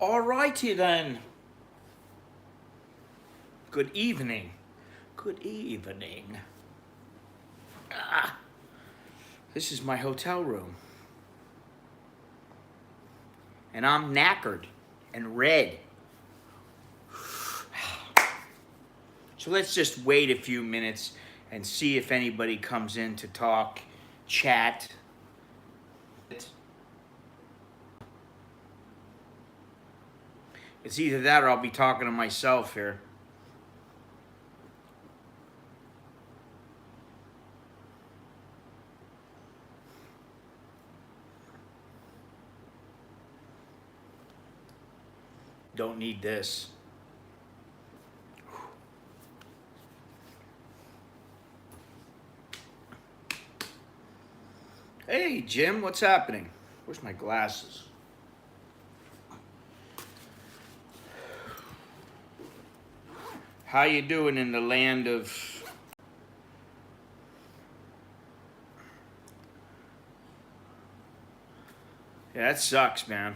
Alrighty then. Good evening. Good evening. Ah, this is my hotel room. And I'm knackered and red. So let's just wait a few minutes and see if anybody comes in to talk, chat. It's either that or I'll be talking to myself here. Don't need this. Hey, Jim, what's happening? Where's my glasses? How you doing in the land of... Yeah, that sucks, man.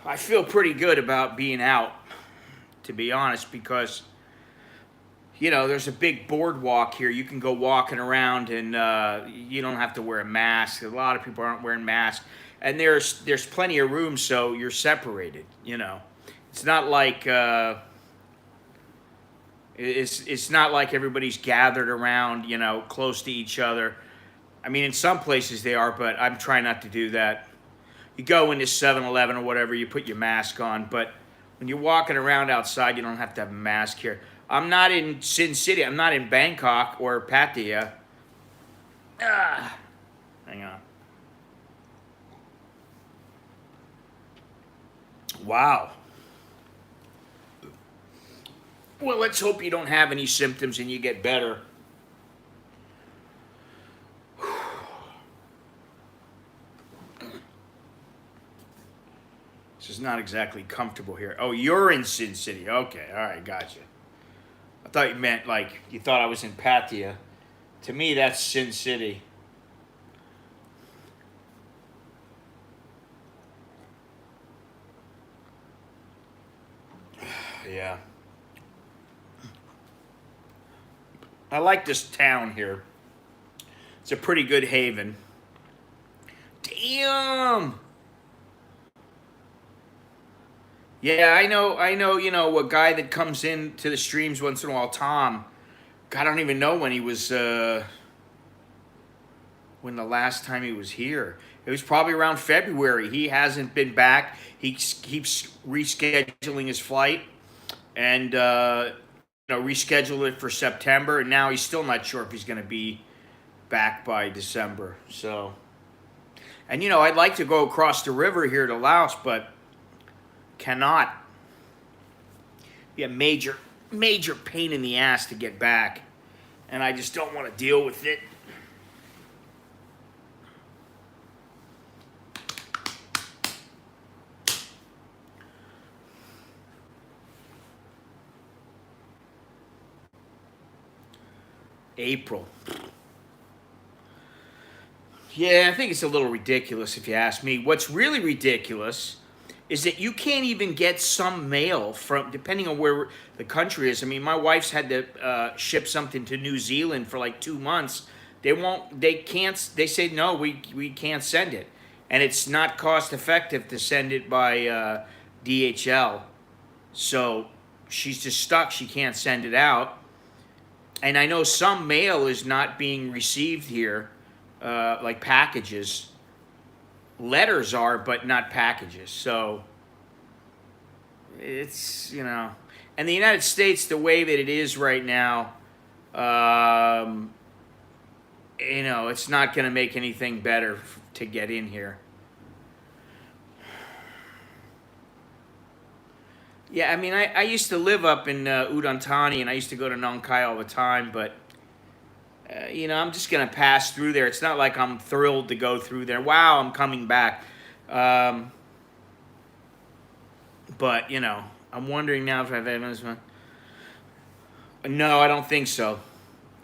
I feel pretty good about being out, to be honest, because, you know, there's a big boardwalk here. You can go walking around and you don't have to wear a mask. A lot of people aren't wearing masks. And there's plenty of room, so you're separated, you know. It's not like... It's not like everybody's gathered around, you know, close to each other. I mean, in some places they are, but I'm trying not to do that. You go into 7-Eleven or whatever, you put your mask on, but when you're walking around outside, you don't have to have a mask here. I'm not in Sin City. I'm not in Bangkok or Pattaya. Hang on. Wow. Well, let's hope you don't have any symptoms and you get better. This is not exactly comfortable here. Oh, you're in Sin City. Okay, all right, gotcha. I thought you meant like you thought I was in Pattaya. To me, that's Sin City. Yeah. I like this town here. It's a pretty good haven. Damn! Yeah, you know, a guy that comes in to the streams once in a while, Tom. God, I don't even know when he was, when the last time he was here. It was probably around February. He hasn't been back. He keeps rescheduling his flight and, you know, rescheduled it for September. And now he's still not sure if he's going to be back by December. So, and, you know, I'd like to go across the river here to Laos, but cannot. Be a major pain in the ass to get back, and I just don't want to deal with it. April. Yeah, I think it's a little ridiculous if you ask me. What's really ridiculous is that you can't even get some mail from, depending on where the country is. I mean, my wife's had to ship something to New Zealand for like 2 months. They say, no, we can't send it. And it's not cost effective to send it by DHL. So she's just stuck. She can't send it out. And I know some mail is not being received here, like packages. Letters are, but not packages. So it's, you know, and the United States, the way that it is right now, you know, it's not going to make anything better to get in here. Yeah, I mean, I used to live up in Udon Thani, and I used to go to Nong Khai all the time, but you know, I'm just going to pass through there. It's not like I'm thrilled to go through there. Wow, I'm coming back. But, you know, I'm wondering now if I've evidence. No, I don't think so.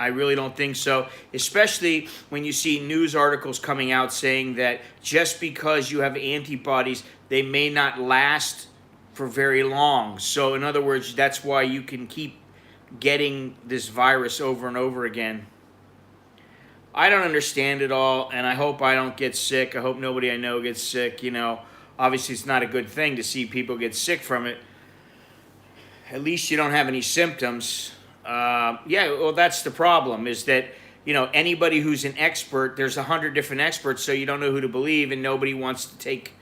I really don't think so, especially when you see news articles coming out saying that just because you have antibodies, they may not last for very long. So, in other words, that's why you can keep getting this virus over and over again. I don't understand it all, and I hope I don't get sick. I hope nobody I know gets sick. Obviously, it's not a good thing to see people get sick from it. At least you don't have any symptoms. Yeah, well, that's the problem, is that, anybody who's an expert, there's 100 different experts, so you don't know who to believe, and nobody wants to take,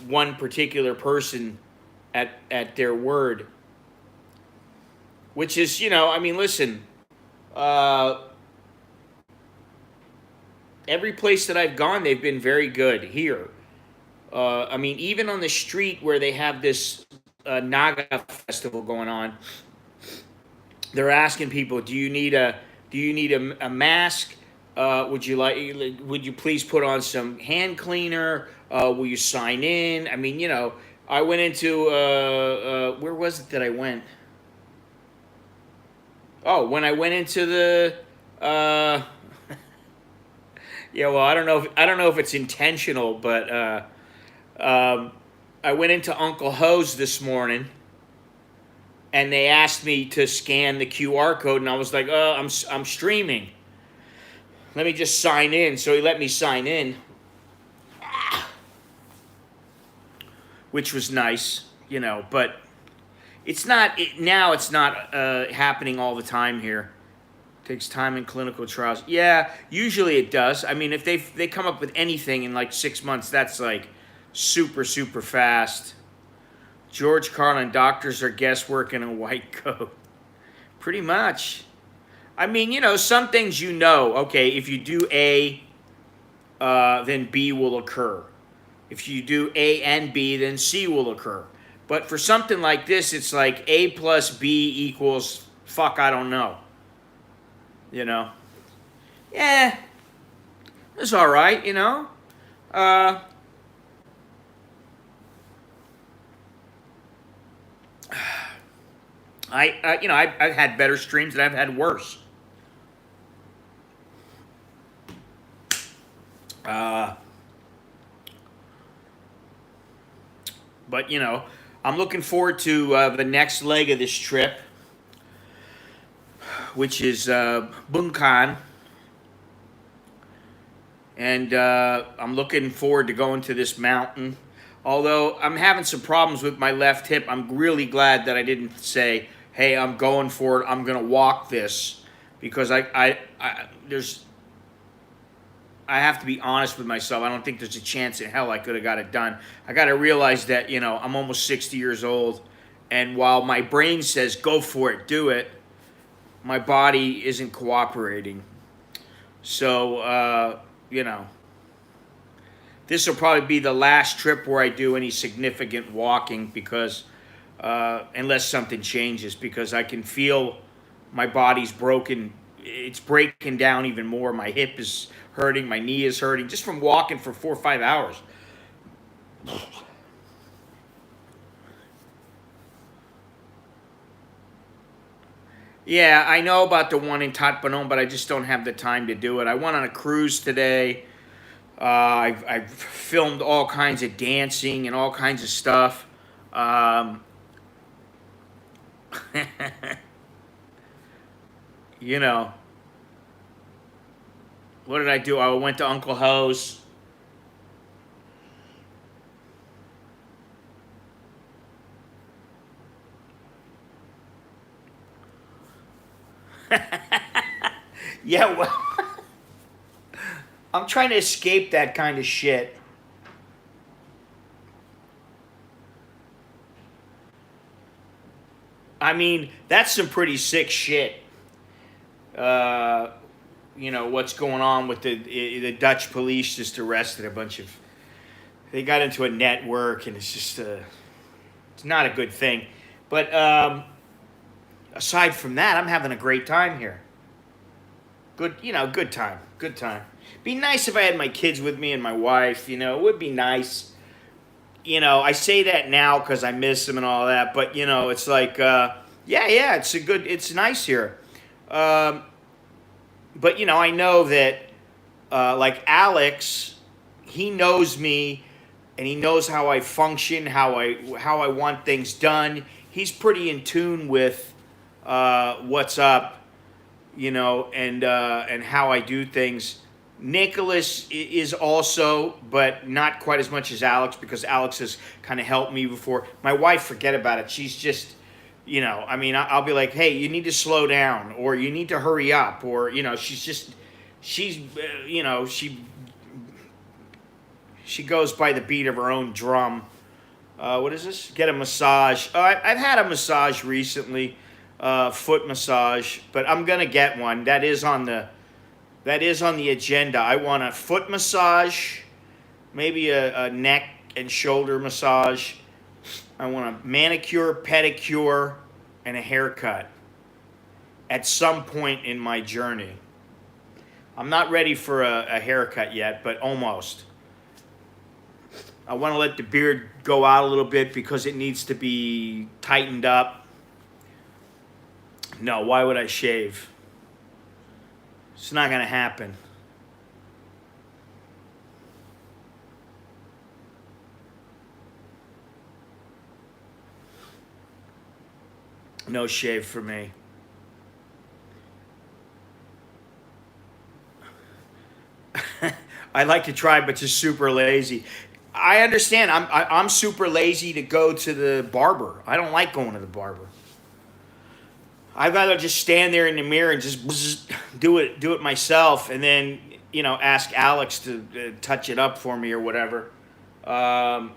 one particular person at their word. Which is, listen, every place that I've gone, they've been very good here. Even on the street where they have this Naga festival going on, they're asking people, "Do you need a mask? Would you please put on some hand cleaner? Will you sign in?" I went into where was it that I went? Oh, when I went into the yeah, well, I don't know if it's intentional, but I went into Uncle Ho's this morning, and they asked me to scan the QR code, and I was like, "Oh, I'm streaming. Let me just sign in." So he let me sign in, which was nice, but it's not happening all the time here. Takes time in clinical trials. Yeah, usually it does. If they come up with anything in like 6 months, that's like super, super fast. George Carlin, doctors are guesswork in a white coat. Pretty much. Some things okay, if you do A, then B will occur. If you do A and B, then C will occur. But for something like this, it's like A plus B equals fuck, I don't know. Yeah, it's all right, I've had better streams and I've had worse. But I'm looking forward to the next leg of this trip, which is Bueng, and I'm looking forward to going to this mountain. Although I'm having some problems with my left hip, I'm really glad that I didn't say, "Hey, I'm going for it. I'm going to walk this," because I have to be honest with myself. I don't think there's a chance in hell I could have got it done. I got to realize that I'm almost 60 years old, and while my brain says go for it, do it, my body isn't cooperating. So, this will probably be the last trip where I do any significant walking, because unless something changes, because I can feel my body's broken. It's breaking down even more. My hip is hurting. My knee is hurting just from walking for 4 or 5 hours. Yeah, I know about the one in Tatpanon, but I just don't have the time to do it. I went on a cruise today. I've filmed all kinds of dancing and all kinds of stuff. you know, what did I do? I went to Uncle Ho's. Yeah, well, I'm trying to escape that kind of shit. That's some pretty sick shit. Uh, what's going on with the Dutch police just arrested a bunch of. They got into a network, and it's just it's not a good thing. But aside from that, I'm having a great time here. Good time, good time. Be nice if I had my kids with me and my wife. It would be nice. I say that now because I miss them and all that, but it's like, yeah, it's nice here. Um, but you know, I know that like Alex, he knows me, and he knows how I function, how I want things done. He's pretty in tune with what's up, you know, and how I do things. Nicholas is also, but not quite as much as Alex, because Alex has kind of helped me before. My wife, forget about it. She's just, you know, I mean, I'll be like, hey, you need to slow down, or you need to hurry up, or you know, she's, you know, she goes by the beat of her own drum. What is this? Get a massage. I've had a massage recently, foot massage, but I'm gonna get one. That is on the agenda. I want a foot massage, maybe a neck and shoulder massage. I want a manicure, pedicure, and a haircut at some point in my journey. I'm not ready for a haircut yet, but almost. I want to let the beard go out a little bit because it needs to be tightened up. No, why would I shave? It's not going to happen. No shave for me. I like to try, but just super lazy. I understand. I'm super lazy to go to the barber. I don't like going to the barber. I'd rather just stand there in the mirror and just do it myself, and then you know ask Alex to touch it up for me or whatever. Um,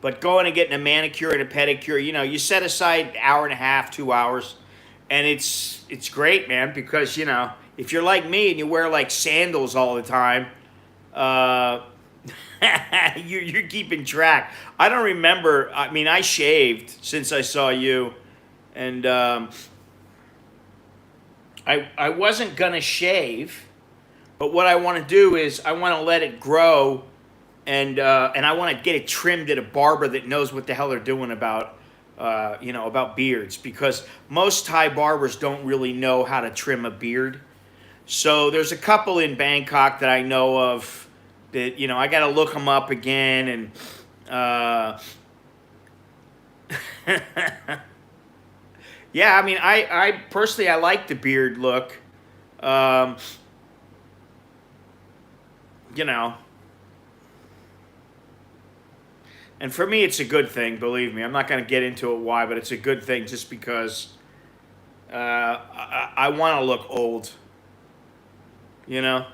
but going and getting a manicure and a pedicure, you know, you set aside an hour and a half, 2 hours, and it's great, man, because you know if you're like me and you wear like sandals all the time, uh, you're keeping track. I don't remember. I mean, I shaved since I saw you, and I wasn't gonna shave, but what I want to do is I want to let it grow, and I want to get it trimmed at a barber that knows what the hell they're doing about you know about beards, because most Thai barbers don't really know how to trim a beard. So there's a couple in Bangkok that I know of that you know I got to look them up again, and yeah, I mean I personally I like the beard look, um, you know, and for me it's a good thing. Believe me, I'm not going to get into it why, but it's a good thing just because I want to look old, you know.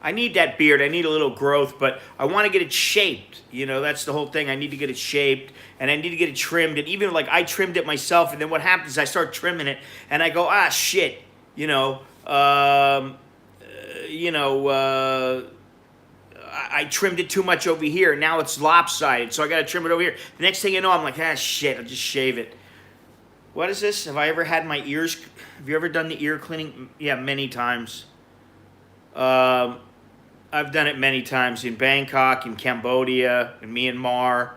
I need that beard. I need a little growth, but I want to get it shaped. You know, that's the whole thing. I need to get it shaped, and I need to get it trimmed. And even like I trimmed it myself, and then what happens is I start trimming it, and I go, ah, shit. You know, you know, I trimmed it too much over here. Now it's lopsided, so I got to trim it over here. The next thing you know, I'm like, ah, shit. I'll just shave it. What is this? Have I ever had my ears? Have you ever done the ear cleaning? Yeah, many times. Um, I've done it many times in Bangkok, in Cambodia, in Myanmar.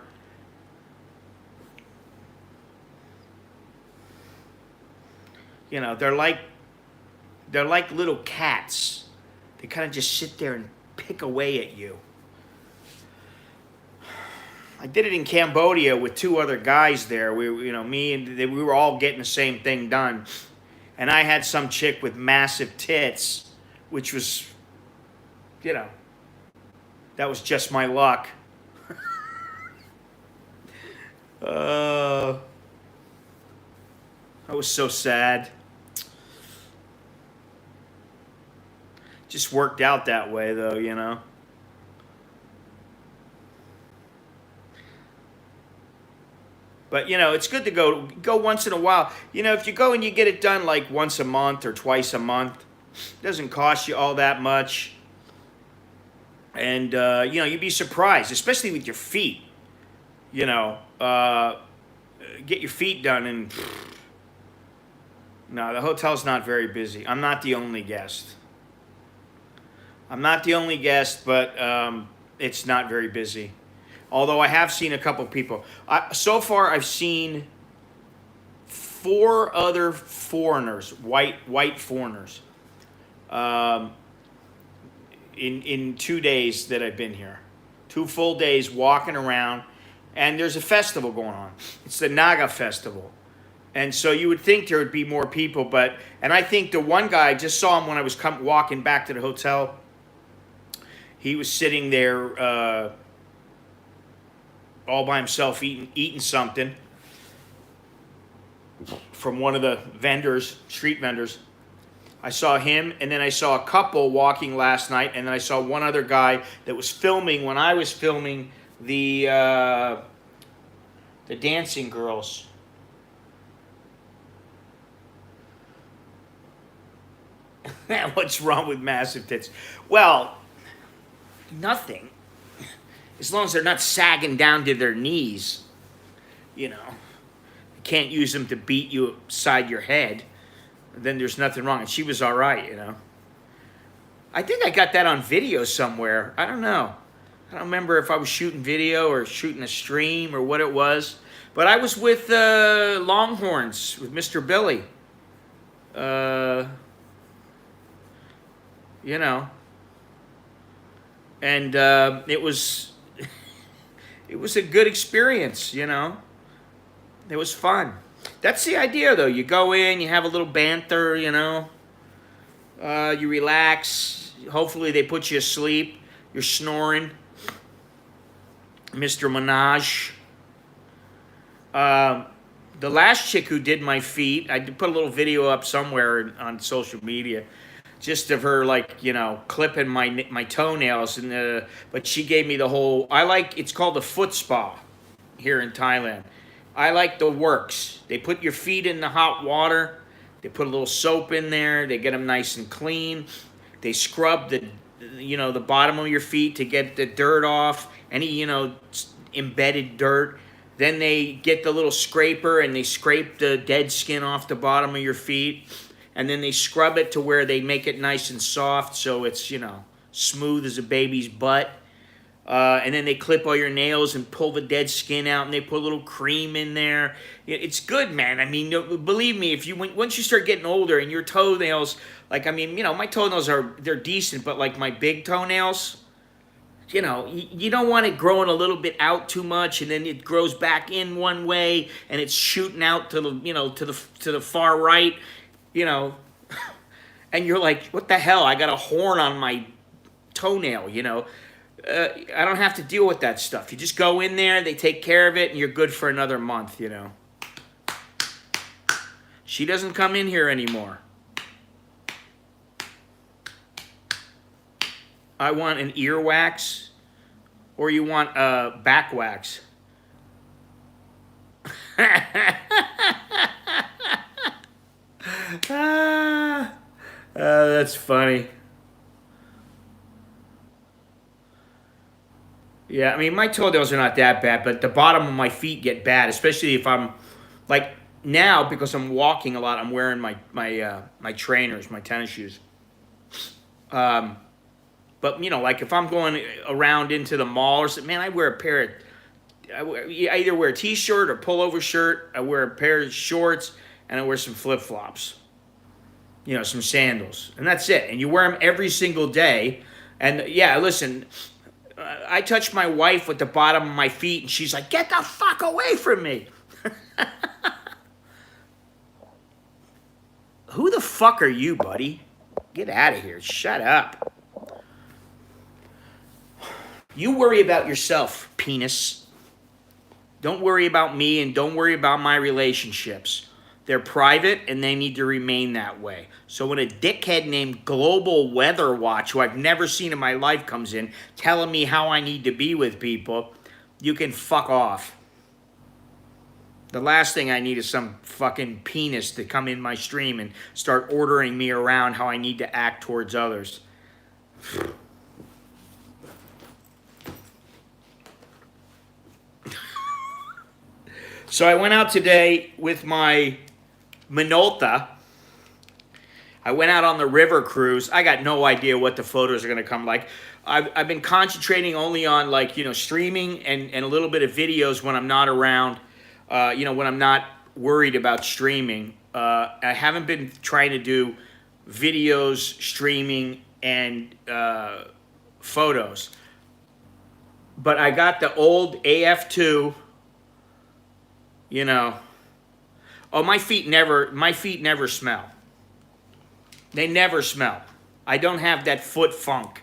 You know, they're like little cats. They kind of just sit there and pick away at you. I did it in Cambodia with two other guys there. You know, me and we were all getting the same thing done, and I had some chick with massive tits, which was, you know, that was just my luck. Uh, I was so sad. Just worked out that way, though, you know. But you know, it's good to go once in a while. You know, if you go and you get it done like once a month or twice a month, it doesn't cost you all that much. And you know, you'd be surprised, especially with your feet. You know, get your feet done, and no, the hotel's not very busy. I'm not the only guest. I'm not the only guest, but it's not very busy. Although I have seen a couple people. So far, I've seen 4 other foreigners, white foreigners, in 2 days that I've been here. 2 full days walking around, and there's a festival going on. It's the Naga festival. And so you would think there would be more people, and I think the one guy, I just saw him when I was walking back to the hotel. He was sitting there all by himself eating something from one of the vendors, street vendors. I saw him, and then I saw a couple walking last night, and then I saw one other guy that was filming when I was filming the dancing girls. What's wrong with massive tits? Well, nothing. As long as they're not sagging down to their knees, you know. You can't use them to beat you upside your head. Then there's nothing wrong. And she was all right, you know. I think I got that on video somewhere. I don't know. I don't remember if I was shooting video or shooting a stream or what it was. But I was with Longhorns, with Mr. Billy. You know. And it was a good experience, you know. It was fun. That's the idea, though. You go in, you have a little banter, you know. You relax. Hopefully they put you asleep. You're snoring. Mr. Minaj. The last chick who did my feet, I put a little video up somewhere on social media, just of her, like, you know, clipping my toenails, but she gave me the whole. It's called the foot spa here in Thailand. I like the works. They put your feet in the hot water. They put a little soap in there. They get them nice and clean. They scrub the bottom of your feet to get the dirt off, any, you know, embedded dirt. Then they get the little scraper and they scrape the dead skin off the bottom of your feet. And then they scrub it to where they make it nice and soft so it's, you know, smooth as a baby's butt. And then they clip all your nails and pull the dead skin out, and they put a little cream in there. It's good, man. I mean, believe me, once you start getting older and your toenails, like, I mean, you know, my toenails they're decent, but like my big toenails, you know, you don't want it growing a little bit out too much, and then it grows back in one way, and it's shooting out to the, you know, to the far right, you know, and you're like, what the hell? I got a horn on my toenail, you know. I don't have to deal with that stuff. You just go in there, they take care of it, and you're good for another month, you know. She doesn't come in here anymore. I want an ear wax, or you want back wax. That's funny. Yeah, I mean, my toenails are not that bad, but the bottom of my feet get bad, especially if I'm, like, now, because I'm walking a lot, I'm wearing my trainers, my tennis shoes. But, you know, like, if I'm going around into the mall or something, man, I either wear a t-shirt or pullover shirt, I wear a pair of shorts, and I wear some flip-flops. You know, some sandals. And that's it. And you wear them every single day. And, yeah, listen, I touch my wife with the bottom of my feet, and she's like, get the fuck away from me. Who the fuck are you, buddy? Get out of here. Shut up. You worry about yourself, penis. Don't worry about me, and don't worry about my relationships. They're private, and they need to remain that way. So when a dickhead named Global Weather Watch, who I've never seen in my life, comes in telling me how I need to be with people, you can fuck off. The last thing I need is some fucking penis to come in my stream and start ordering me around how I need to act towards others. So I went out today with my Minolta. I went out on the river cruise. I got no idea what the photos are going to come like. I've been concentrating only on, like, you know, streaming and a little bit of videos when I'm not around, you know, when I'm not worried about streaming. I haven't been trying to do videos, streaming, and photos. But I got the old AF2, you know. Oh, my feet never smell. They never smell. I don't have that foot funk.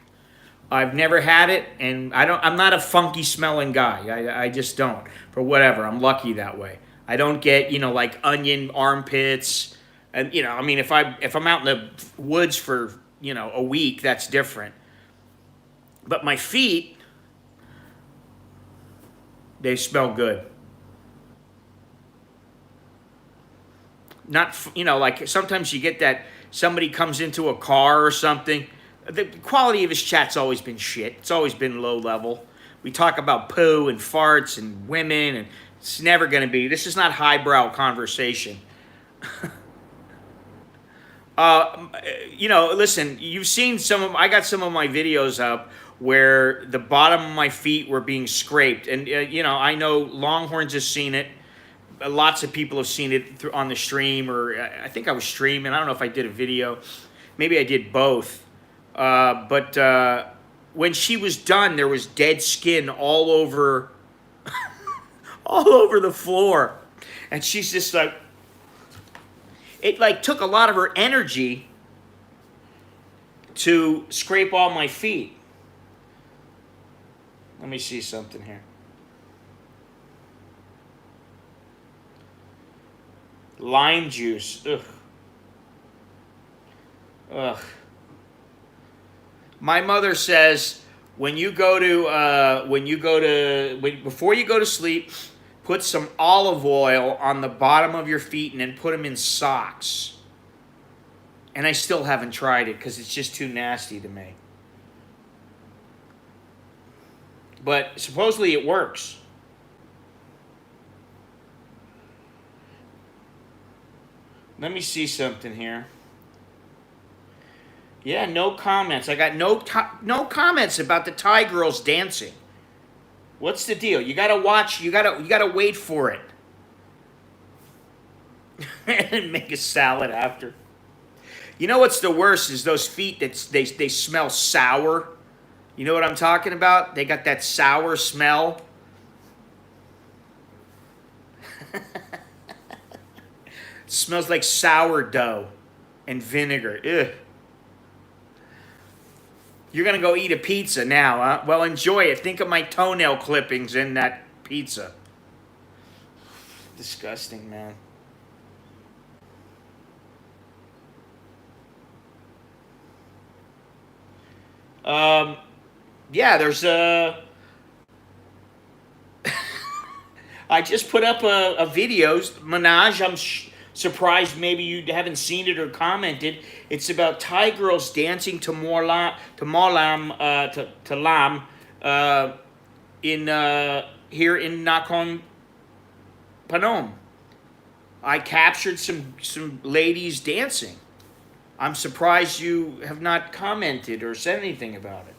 I've never had it, and I'm not a funky smelling guy. I just don't. For whatever, I'm lucky that way. I don't get, like onion armpits, and I mean, if I'm out in the woods for a week, that's different. But my feet, they smell good. Not, like sometimes you get that somebody comes into a car or something. The quality of his chat's always been shit. It's always been low level. We talk about poo and farts and women, and it's never going to be. This is not highbrow conversation. Listen, you've seen I got some of my videos up where the bottom of my feet were being scraped. And, I know Longhorns has seen it. Lots of people have seen it on the stream, or I think I was streaming. I don't know if I did a video. Maybe I did both. But when she was done, there was dead skin all over, all over the floor. And she's just like, it like took a lot of her energy to scrape all my feet. Let me see something here. Lime juice. Ugh. Ugh. My mother says before you go to sleep, put some olive oil on the bottom of your feet and then put them in socks. And I still haven't tried it because it's just too nasty to me. But supposedly it works. Let me see something here. Yeah, no comments. I got no comments about the Thai girls dancing. What's the deal? You gotta watch. You gotta wait for it, and make a salad after. You know what's the worst is those feet that they smell sour. You know what I'm talking about? They got that sour smell. Smells like sourdough and vinegar. Ugh. You're going to go eat a pizza now, huh? Well, enjoy it. Think of my toenail clippings in that pizza. Disgusting, man. Yeah, there's a... I just put up a video, Minaj. I'm surprised maybe you haven't seen it or commented. It's about Thai girls dancing to Lam in here in Nakhon Phanom. I captured some ladies dancing. I'm surprised you have not commented or said anything about it.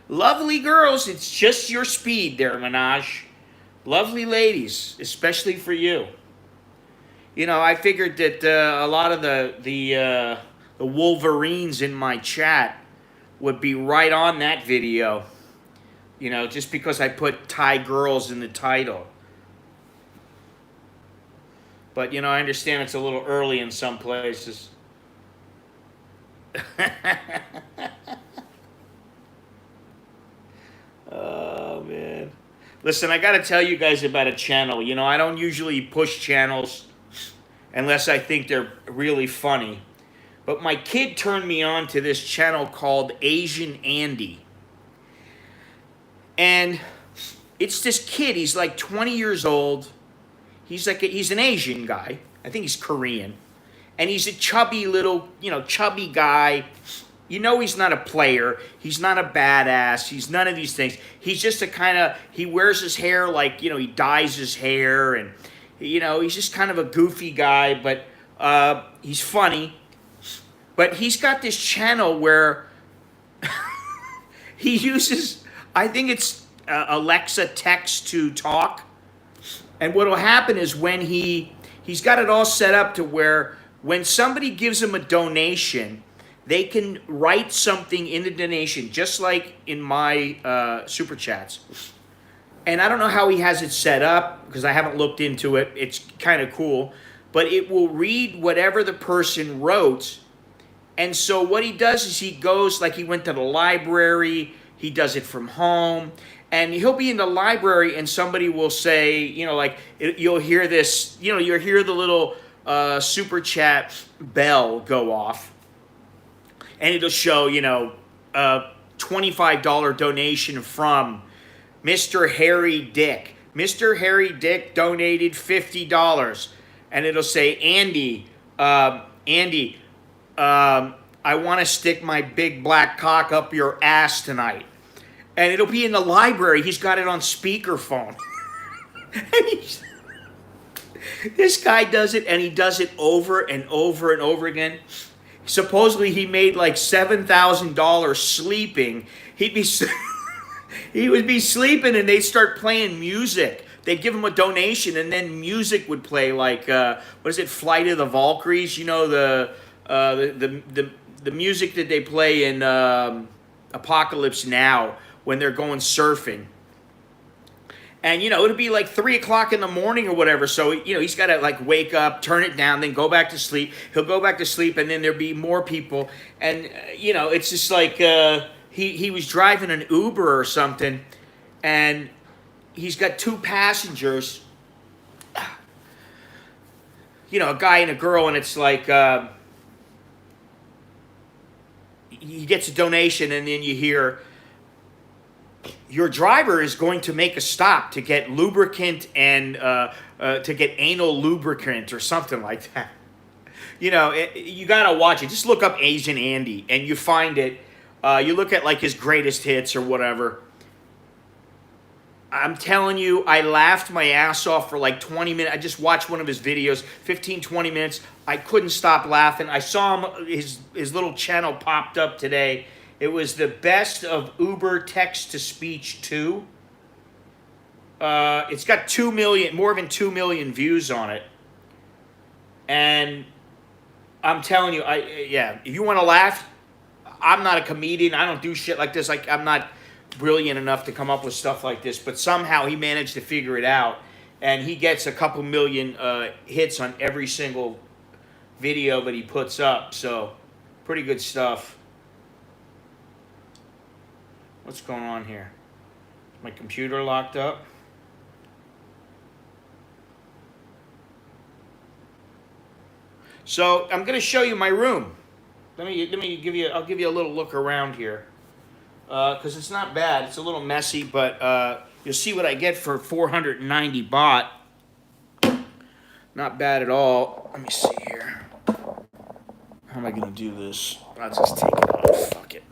Lovely girls, it's just your speed there, Minaj. Lovely ladies, especially for you. I figured that a lot of the Wolverines in my chat would be right on that video. Just because I put Thai girls in the title. But, I understand it's a little early in some places. Oh, man. Listen, I got to tell you guys about a channel. I don't usually push channels unless I think they're really funny. But my kid turned me on to this channel called Asian Andy. And it's this kid. He's like 20 years old. He's an Asian guy. I think he's Korean. And he's a chubby little, chubby guy. He's not a player. He's not a badass. He's none of these things. He's just he wears his hair like, he dyes his hair. And, he's just kind of a goofy guy. But he's funny. But he's got this channel where he uses, I think it's Alexa text to talk. And what will happen is when he's got it all set up to where when somebody gives him a donation, they can write something in the donation, just like in my super chats. And I don't know how he has it set up because I haven't looked into it. It's kind of cool. But it will read whatever the person wrote. And so what he does is he goes, like he went to the library, he does it from home, and he'll be in the library and somebody will say, you know, like you'll hear this, you know, you'll hear the little super chat bell go off. And it'll show, you know, $25 donation from Mr. Harry Dick. Mr. Harry Dick donated $50. And it'll say, Andy, I want to stick my big black cock up your ass tonight. And it'll be in the library. He's got it on speakerphone. This guy does it, and he does it over and over and over again. Supposedly he made like $7,000 sleeping. He would be sleeping, and they'd start playing music. They'd give him a donation, and then music would play, like what is it, Flight of the Valkyries? You know, the music that they play in Apocalypse Now when they're going surfing. And, you know, it'll be like 3 o'clock in the morning or whatever. So, you know, he's got to like wake up, turn it down, then go back to sleep. He'll go back to sleep, and then there'll be more people. And, you know, it's just like he was driving an Uber or something, and he's got 2 passengers, you know, a guy and a girl, and it's like he gets a donation, and then you hear, your driver is going to make a stop to get lubricant and to get anal lubricant or something like that. You know, you got to watch it. Just look up Asian Andy, and you find it. You look at like his greatest hits or whatever. I'm telling you, I laughed my ass off for like 20 minutes. I just watched one of his videos, 15, 20 minutes. I couldn't stop laughing. I saw him, his little channel popped up today. It was the best of Uber text-to-speech 2. It's got 2 million, more than 2 million views on it. And I'm telling you, if you want to laugh, I'm not a comedian. I don't do shit like this. Like, I'm not brilliant enough to come up with stuff like this, but somehow he managed to figure it out, and he gets a couple million hits on every single video that he puts up. So pretty good stuff. What's going on here? Is my computer locked up? So I'm going to show you my room. Let me give you. I'll give you a little look around here, because it's not bad. It's a little messy, but you'll see what I get for 490 baht. Not bad at all. Let me see here. How am I going to do this? I'll just take it off. Fuck it.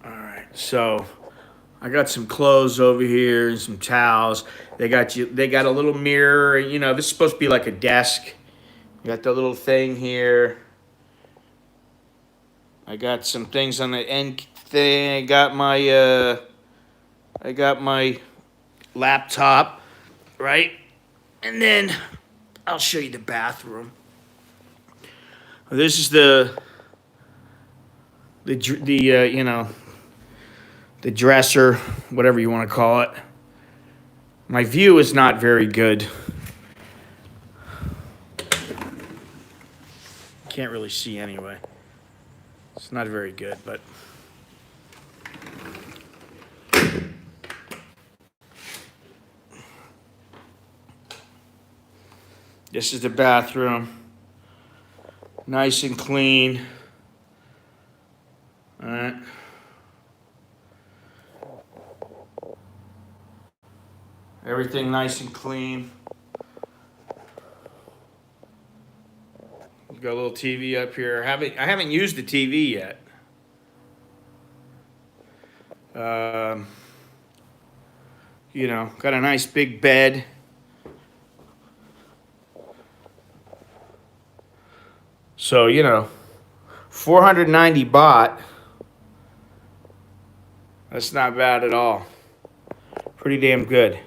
All right. So I got some clothes over here and some towels. They got a little mirror. You know, this is supposed to be like a desk. You got the little thing here. I got some things on the end thing. I got my laptop, right? And then I'll show you the bathroom. This is the you know, the dresser, whatever you want to call it. My view is not very good. Can't really see anyway. It's not very good, but this is the bathroom. Nice and clean. All right. Everything nice and clean. Got a little TV up here. I haven't used the TV yet. You know, got a nice big bed. So, you know, 490 baht. That's not bad at all. Pretty damn good.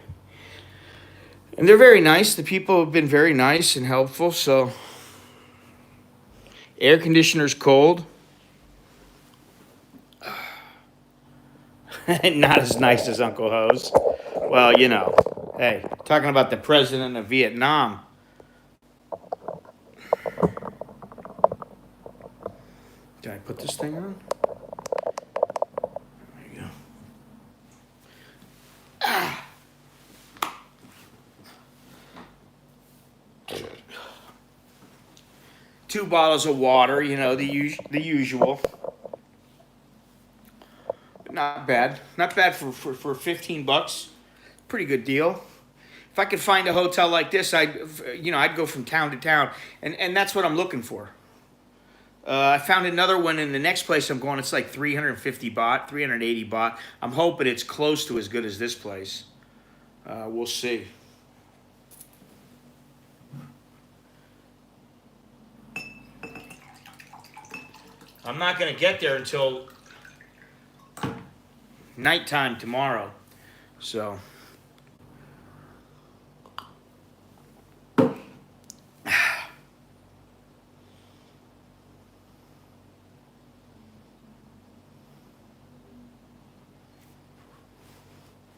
And they're very nice. The people have been very nice and helpful. So, air conditioner's cold. Not as nice as Uncle Ho's. Well, you know. Hey, talking about the president of Vietnam. Did I put this thing on? There you go. Ah. 2 bottles of water, you know, the usual. Not bad. Not bad for 15 bucks. Pretty good deal. If I could find a hotel like this, I'd go from town to town, and that's what I'm looking for. I found another one in the next place I'm going. It's like 350 baht, 380 baht. I'm hoping it's close to as good as this place. We'll see. I'm not going to get there until nighttime tomorrow. So.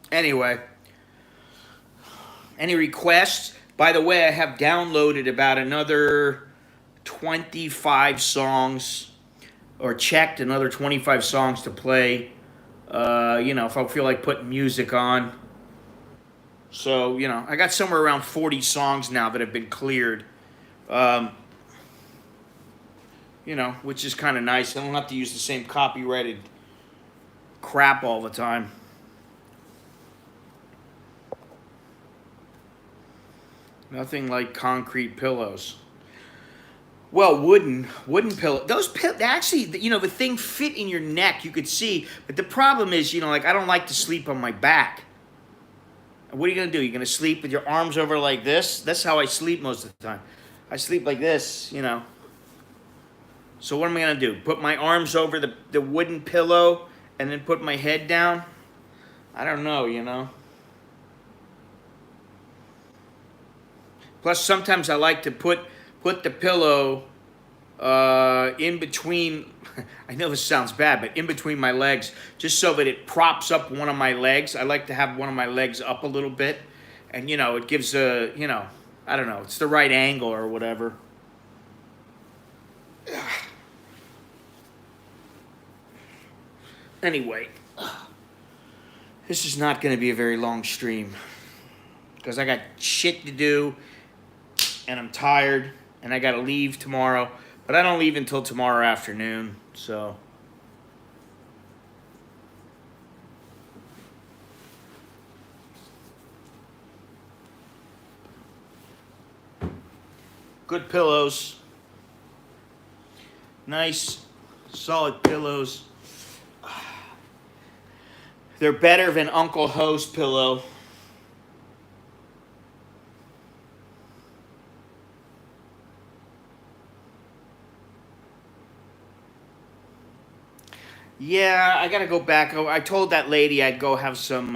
Anyway, any requests? By the way, I have downloaded about another 25 songs, or checked another 25 songs to play, if I feel like putting music on. So, I got somewhere around 40 songs now that have been cleared, which is kind of nice. I don't have to use the same copyrighted crap all the time. Nothing like concrete pillows. Well, wooden pillow. Those actually, the thing fit in your neck. You could see, but the problem is, I don't like to sleep on my back. What are you gonna do? You're gonna sleep with your arms over like this? That's how I sleep most of the time. I sleep like this, So what am I gonna do? Put my arms over the wooden pillow and then put my head down? I don't know, Plus, sometimes I like to put the pillow in between. I know this sounds bad, but in between my legs, just so that it props up one of my legs. I like to have one of my legs up a little bit, and it gives I don't know, it's the right angle or whatever. Anyway, this is not going to be a very long stream because I got shit to do. And I'm tired, and I gotta leave tomorrow. But I don't leave until tomorrow afternoon, so. Good pillows. Nice, solid pillows. They're better than Uncle Ho's pillow. Yeah, I gotta go back. I told that lady I'd go have some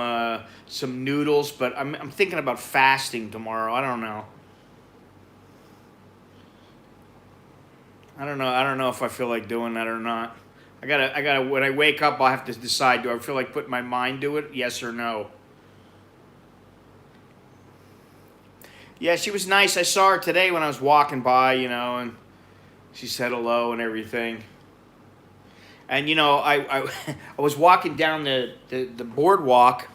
noodles, but I'm thinking about fasting tomorrow. I don't know. I don't know if I feel like doing that or not. I gotta. When I wake up, I'll have to decide. Do I feel like putting my mind to it? Yes or no? Yeah, she was nice. I saw her today when I was walking by, and she said hello and everything. And I I was walking down the boardwalk,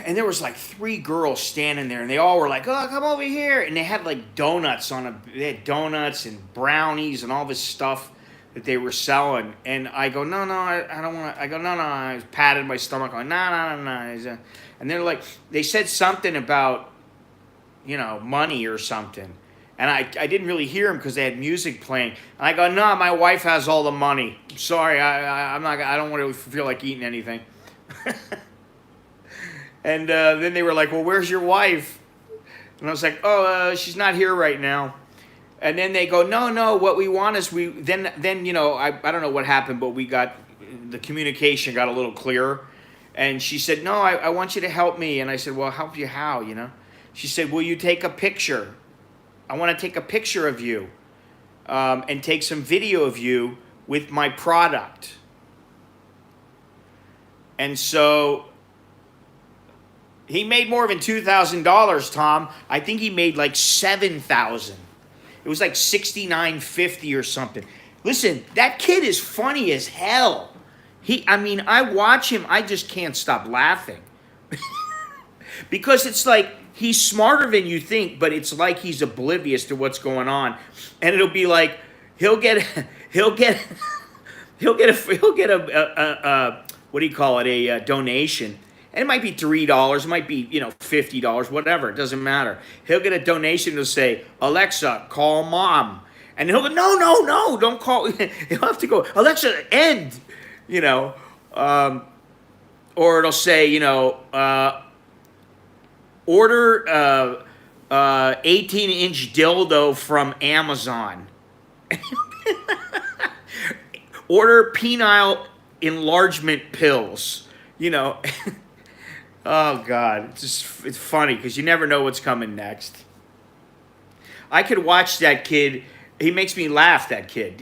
and there was like 3 girls standing there, and they all were like, "Oh, come over here!" And they had like donuts they had donuts and brownies and all this stuff that they were selling. And I go, "No, I don't want to." I go, "No." I patted my stomach, going, "No." And they're like, they said something about money or something. And I didn't really hear them because they had music playing. And I go, "No, my wife has all the money. I'm sorry, I'm not. I don't want to feel like eating anything." And then they were like, "Well, where's your wife?" And I was like, "Oh, she's not here right now." And then they go, "No. What we want is I don't know what happened, but we got the communication got a little clearer. And she said, no, I want you to help me. And I said, well, help you how, you know? She said, will you take a picture? I want to take a picture of you and take some video of you with my product. And so he made more than $2,000, Tom. I think he made like $7,000. It was like $6,950 or something. Listen, that kid is funny as hell. I mean, I watch him, I just can't stop laughing. Because it's like, he's smarter than you think, but it's like he's oblivious to what's going on. And it'll be like, he'll get a what do you call it, a donation. And it might be $3, it might be, $50, whatever, it doesn't matter. He'll get a donation to say, Alexa, call mom. And he'll go, no, don't call. He'll have to go, Alexa, end. Or it'll say, order 18-inch dildo from Amazon. Order penile enlargement pills. Oh, God. It's funny because you never know what's coming next. I could watch that kid. He makes me laugh, that kid,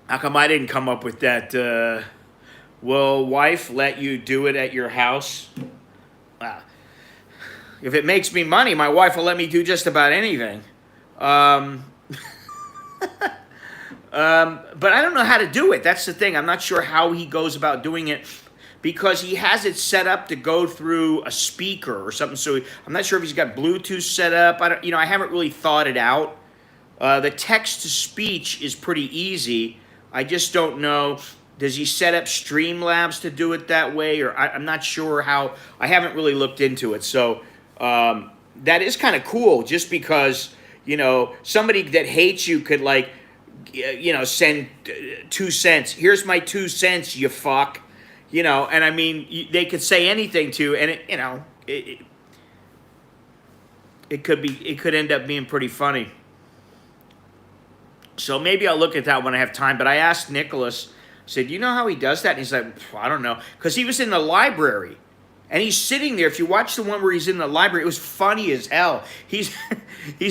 How come I didn't come up with that? Will wife let you do it at your house? Well, if it makes me money, my wife will let me do just about anything. But I don't know how to do it. That's the thing. I'm not sure how he goes about doing it because he has it set up to go through a speaker or something. So I'm not sure if he's got Bluetooth set up. I haven't really thought it out. The text to speech is pretty easy. I just don't know. Does he set up Streamlabs to do it that way? Or I'm not sure how. I haven't really looked into it. So that is kind of cool just because, somebody that hates you could send 2 cents. Here's my 2 cents, you fuck. And I mean, they could say anything to, and it could end up being pretty funny. So maybe I'll look at that when I have time. But I asked Nicholas, I said, you know how he does that? And he's like, I don't know. Because he was in the library. And he's sitting there. If you watch the one where he's in the library, it was funny as hell. He's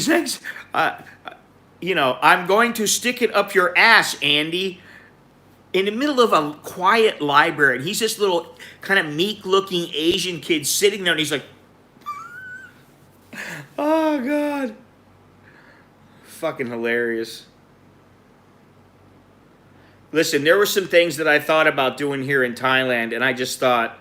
like, I'm going to stick it up your ass, Andy. In the middle of a quiet library. And he's this little kind of meek-looking Asian kid sitting there. And he's like, oh, God. Fucking hilarious. Listen, there were some things that I thought about doing here in Thailand, and I just thought,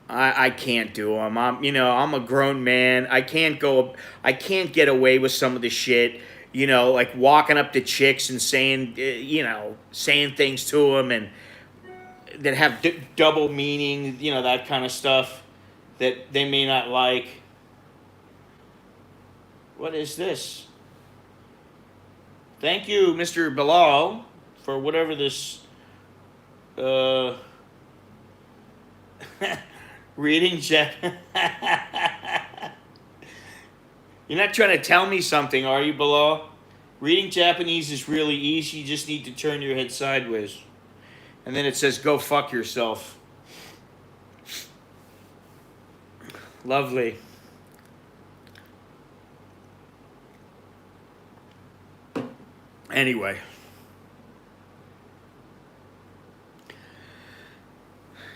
I can't do them. I'm a grown man. I can't get away with some of the shit, like walking up to chicks and saying things to them and that have double meaning, that kind of stuff that they may not like. What is this? Thank you, Mr. Bilal, for whatever this reading chat. You're not trying to tell me something, are you, Bilal? Reading Japanese is really easy. You just need to turn your head sideways. And then it says, go fuck yourself. Lovely. Anyway.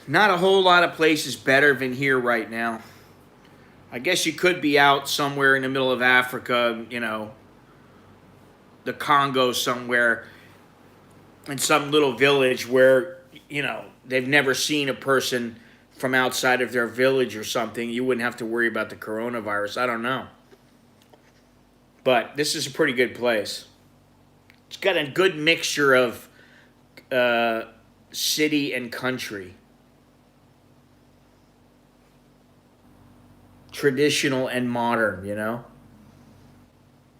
Not a whole lot of places better than here right now. I guess you could be out somewhere in the middle of Africa, the Congo somewhere, in some little village where, they've never seen a person from outside of their village or something. You wouldn't have to worry about the coronavirus. I don't know. But this is a pretty good place. It's got a good mixture of city and country. Traditional and modern,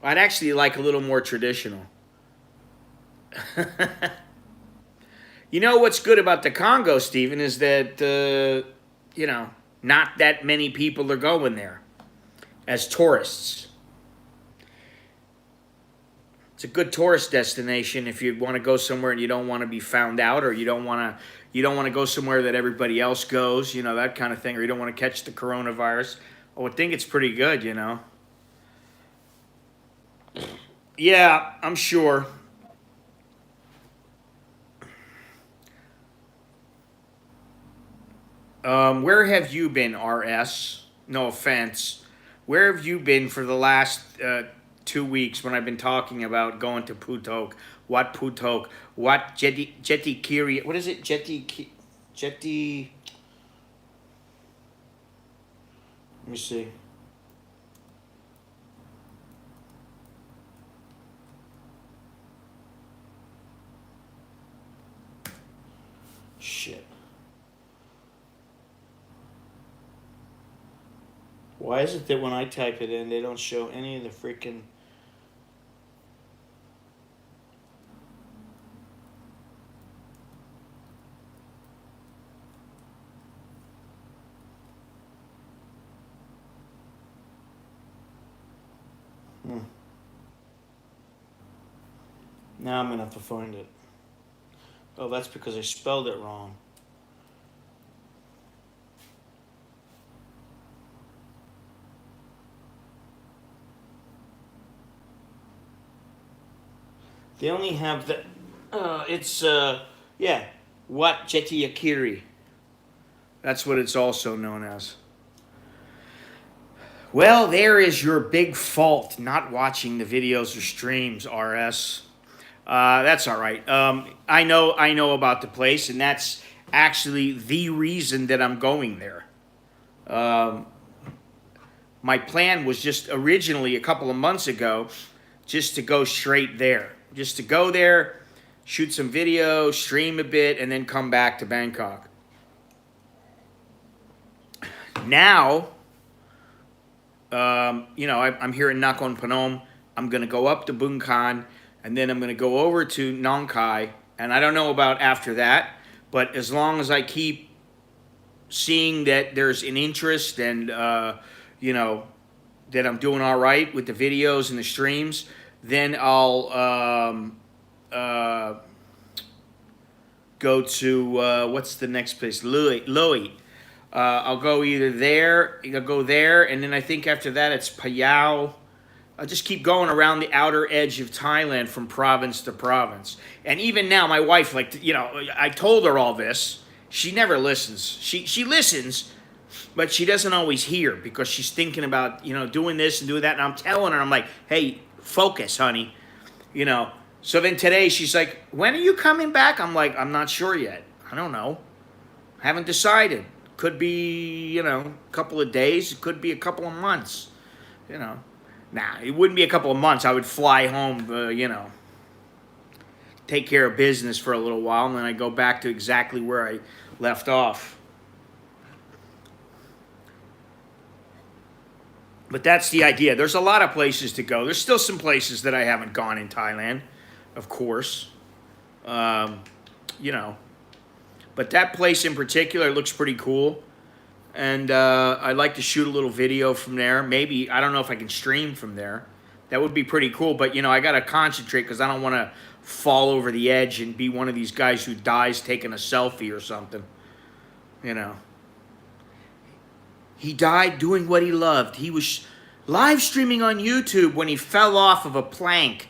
I'd actually like a little more traditional. What's good about the Congo, Stephen, is that, not that many people are going there as tourists. It's a good tourist destination if you want to go somewhere and you don't want to be found out, or you don't want to go somewhere that everybody else goes, you know, that kind of thing, or you don't want to catch the coronavirus. I would think it's pretty good, you know. Yeah, I'm sure. Where have you been, RS? No offense. Where have you been for the last 2 weeks when I've been talking about going to Putok? What Putok? What Jetty Kiri? What is it? Jetty. Let me see. Shit. Why is it that when I type it in, they don't show any of the freaking... Now I'm going to have to find it. Oh, that's because I spelled it wrong. They only have the... yeah. Wat Jetty Akiri. That's what it's also known as. Well, there is your big fault, not watching the videos or streams, RS. That's all right. I know about the place, and that's actually the reason that I'm going there. My plan was just originally a couple of months ago just to go straight there. Just to go there, shoot some video, stream a bit, and then come back to Bangkok. Now, you know, I'm here in Nakhon Phanom. I'm going to go up to Bueng, and then I'm going to go over to Nong Khai. And I don't know about after that, but as long as I keep seeing that there's an interest and, you know, that I'm doing all right with the videos and the streams, then I'll go to, what's the next place? Loei. I'll go either there, I'll go there, and then I think after that it's Phayao. I'll just keep going around the outer edge of Thailand from province to province. And even now, my wife, like, you know, I told her all this. She never listens. She listens, but she doesn't always hear because she's thinking about, you know, doing this and doing that. And I'm telling her, I'm like, hey, focus, honey. You know. So then today she's like, when are you coming back? I'm like, I'm not sure yet. I don't know. Haven't decided. Could be, you know, a couple of days. It could be a couple of months. You know. Nah, it wouldn't be a couple of months. I would fly home, you know, take care of business for a little while, and then I go back to exactly where I left off. But that's the idea. There's a lot of places to go. There's still some places that I haven't gone in Thailand, of course. You know. But that place in particular looks pretty cool. And I'd like to shoot a little video from there. Maybe, I don't know if I can stream from there. That would be pretty cool. But, you know, I got to concentrate because I don't want to fall over the edge and be one of these guys who dies taking a selfie or something. You know. He died doing what he loved. He was live streaming on YouTube when he fell off of a plank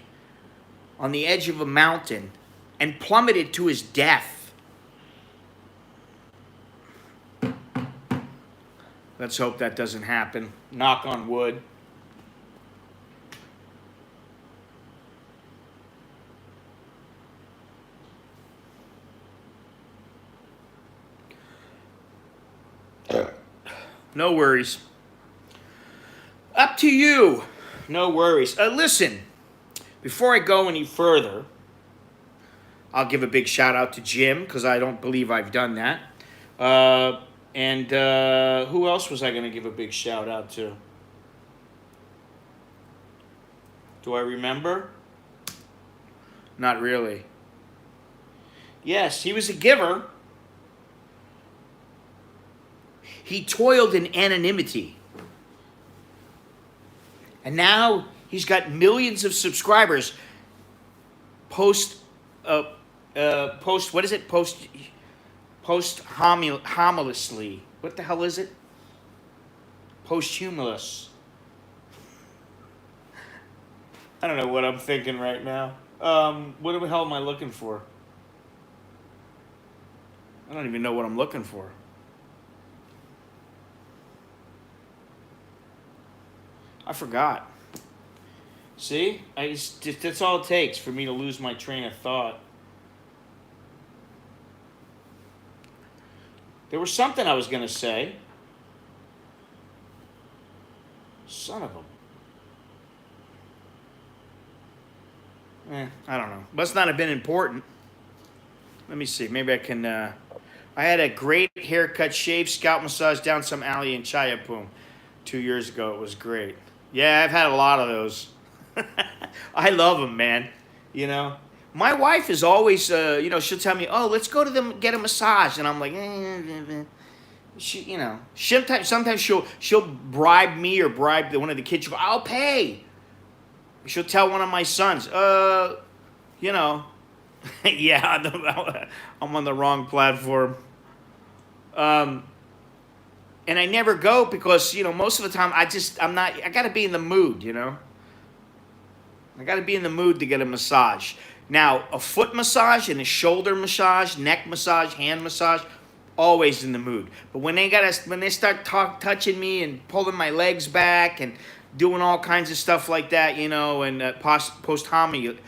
on the edge of a mountain and plummeted to his death. Let's hope that doesn't happen. Knock on wood. No worries. Up to you. No worries. Listen, before I go any further, I'll give a big shout out to Jim because I don't believe I've done that. And who else was I going to give a big shout out to? Do I remember? Not really. Yes, he was a giver. He toiled in anonymity. And now he's got millions of subscribers. post post what is it? Posthumously. What the hell is it? Posthumous. I don't know what I'm thinking right now. What the hell am I looking for? I don't even know what I'm looking for. I forgot. See? That's all it takes for me to lose my train of thought. There was something I was going to say. Son of a... I don't know. Must not have been important. Let me see. Maybe I can... I had a great haircut, shave, scalp massage down some alley in Chayapum 2 years ago. It was great. Yeah, I've had a lot of those. I love them, man. You know? My wife is always, you know, she'll tell me, oh, let's go to them, get a massage. And I'm like, she, you know, sometimes she'll bribe me or bribe one of the kids. She'll go, I'll pay. She'll tell one of my sons, you know, yeah, I'm on the wrong platform. And I never go because, you know, most of the time I got to be in the mood, you know. I got to be in the mood to get a massage. Now, a foot massage and a shoulder massage, neck massage, hand massage, always in the mood. But when they start touching me and pulling my legs back and doing all kinds of stuff like that, you know, and posthumously,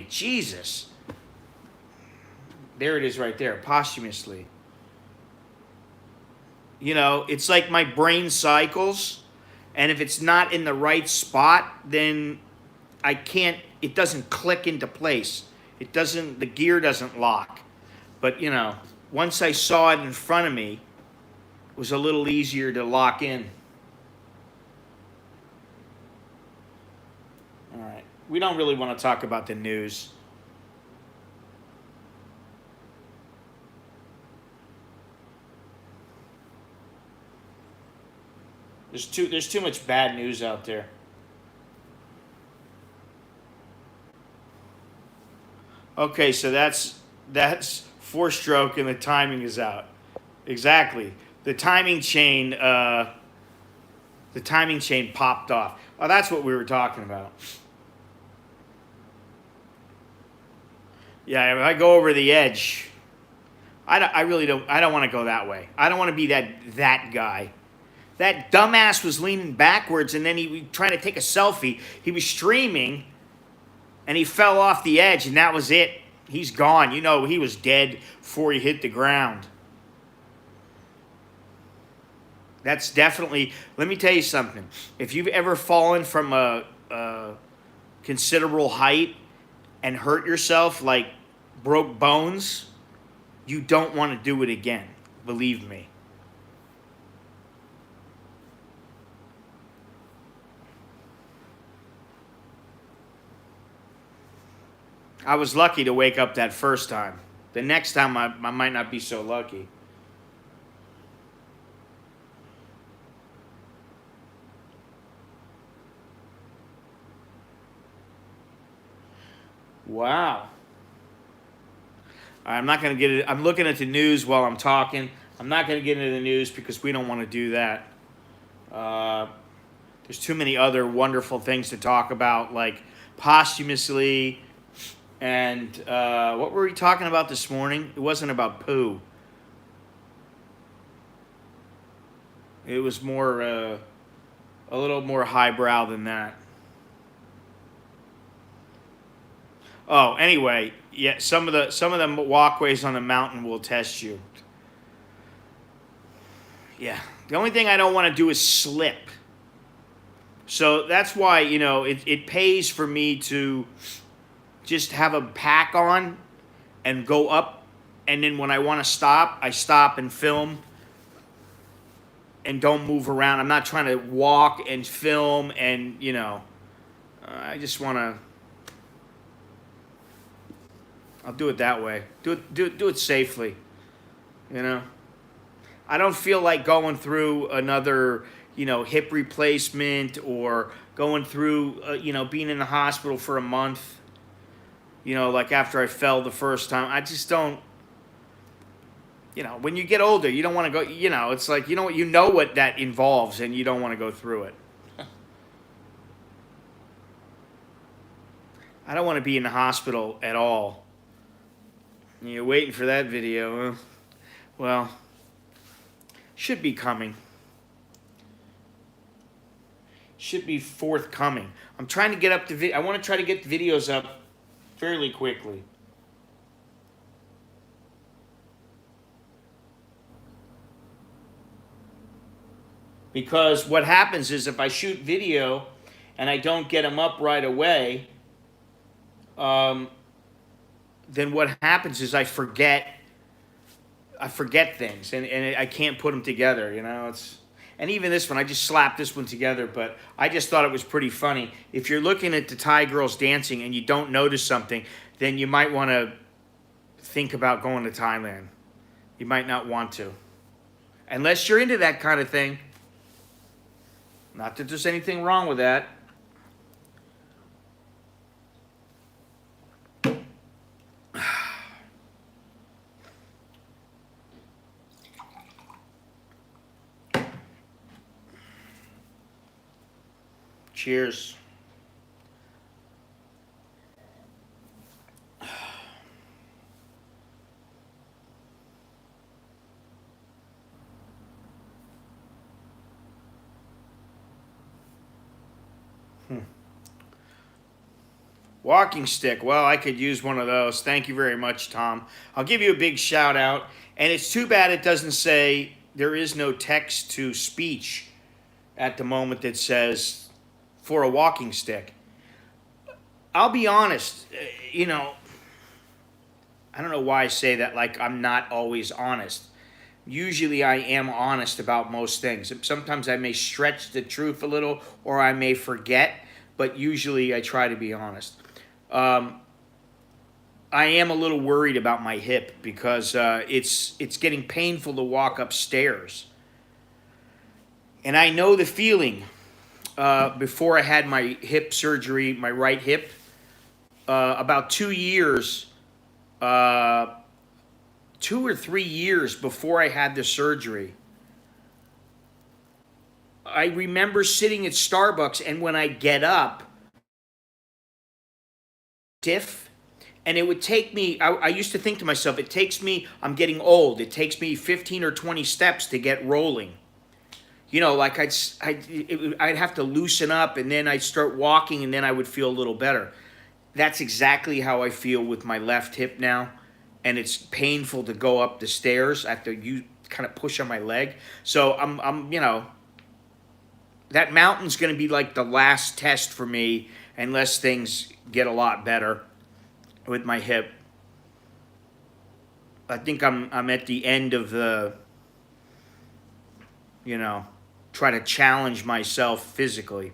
Jesus. There it is right there, posthumously. You know, it's like my brain cycles, and if it's not in the right spot, then it doesn't click into place. The gear doesn't lock. But, you know, once I saw it in front of me, it was a little easier to lock in. All right. We don't really want to talk about the news. There's too much bad news out there. Okay, so that's 4-stroke and the timing is out. Exactly. The timing chain popped off. Oh, that's what we were talking about. Yeah, if I go over the edge, I really don't want to go that way. I don't want to be that guy. That dumbass was leaning backwards, and then he was trying to take a selfie. He was streaming, and he fell off the edge, and that was it. He's gone. You know, he was dead before he hit the ground. That's definitely... Let me tell you something. If you've ever fallen from a considerable height and hurt yourself, like broke bones, you don't want to do it again. Believe me. I was lucky to wake up that first time. The next time I might not be so lucky. Wow. I'm not going to get it. I'm looking at the news while I'm talking. I'm not going to get into the news because we don't want to do that. There's too many other wonderful things to talk about, like posthumously. And what were we talking about this morning? It wasn't about poo. It was more, a little more highbrow than that. Oh, anyway, yeah, some of the walkways on the mountain will test you. Yeah, the only thing I don't want to do is slip. So that's why, you know, it pays for me to just have a pack on and go up, and then when I want to stop, I stop and film and don't move around. I'm not trying to walk and film and, you know, I just want to... I'll do it that way. Do it safely, you know. I don't feel like going through another, hip replacement or going through, being in the hospital for a month, like after I fell the first time. I just don't, when you get older, you don't want to go, it's like, you know what that involves and you don't want to go through it. I don't want to be in the hospital at all. You're waiting for that video. Well, should be coming. Should be forthcoming. I'm trying to get up the I want to try to get the videos up fairly quickly. Because what happens is if I shoot video and I don't get them up right away, then what happens is I forget things and I can't put them together, and even this one, I just slapped this one together, but I just thought it was pretty funny. If you're looking at the Thai girls dancing and you don't notice something, then you might want to think about going to Thailand. You might not want to. Unless you're into that kind of thing. Not that there's anything wrong with that. Cheers. Walking stick. Well, I could use one of those. Thank you very much, Tom. I'll give you a big shout out. And it's too bad it doesn't say there is no text to speech at the moment that says for a walking stick. I'll be honest, I don't know why I say that like I'm not always honest. Usually I am honest about most things. Sometimes I may stretch the truth a little or I may forget, but usually I try to be honest. I am a little worried about my hip because it's getting painful to walk upstairs. And I know the feeling before I had my hip surgery, my right hip, about 2 years, 2 or 3 years before I had the surgery, I remember sitting at Starbucks, and when I get up, stiff, and it would take me, I used to think to myself, I'm getting old, it takes me 15 or 20 steps to get rolling. Like I'd have to loosen up, and then I'd start walking, and then I would feel a little better. That's exactly how I feel with my left hip now, and it's painful to go up the stairs. I have to kind of push on my leg. So I'm that mountain's going to be like the last test for me unless things get a lot better with my hip. I think I'm at the end of the, try to challenge myself physically.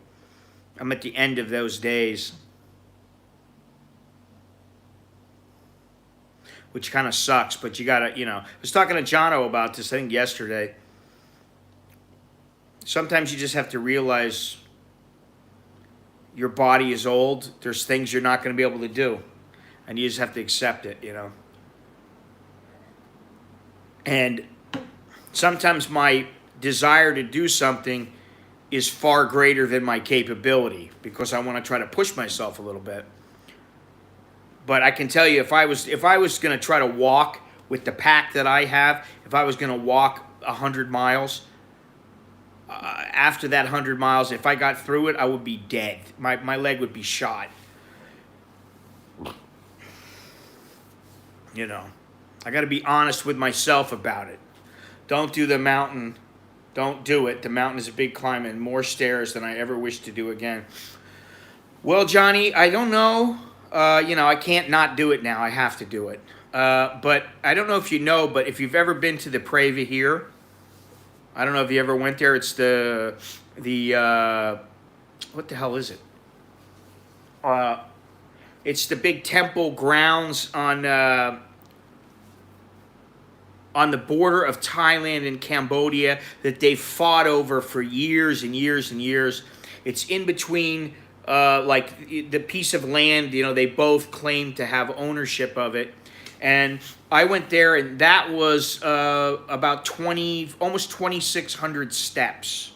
I'm at the end of those days. Which kind of sucks, but you gotta, I was talking to Jono about this, I think yesterday. Sometimes you just have to realize your body is old. There's things you're not going to be able to do. And you just have to accept it, And sometimes my desire to do something is far greater than my capability because I want to try to push myself a little bit. But I can tell you, if I was going to try to walk with the pack that I have, if I was going to walk 100 miles, after that 100 miles, if I got through it, I would be dead. My leg would be shot. I got to be honest with myself about it. Don't do the mountain. Don't do it. The mountain is a big climb and more stairs than I ever wish to do again. Well, Johnny, I don't know. I can't not do it now. I have to do it. But I don't know if you know, but if you've ever been to the Preva here, I don't know if you ever went there. It's the what the hell is it? It's the big temple grounds on on the border of Thailand and Cambodia that they fought over for years and years and years. It's in between, like the piece of land, they both claim to have ownership of it. And I went there, and that was about almost 2,600 steps.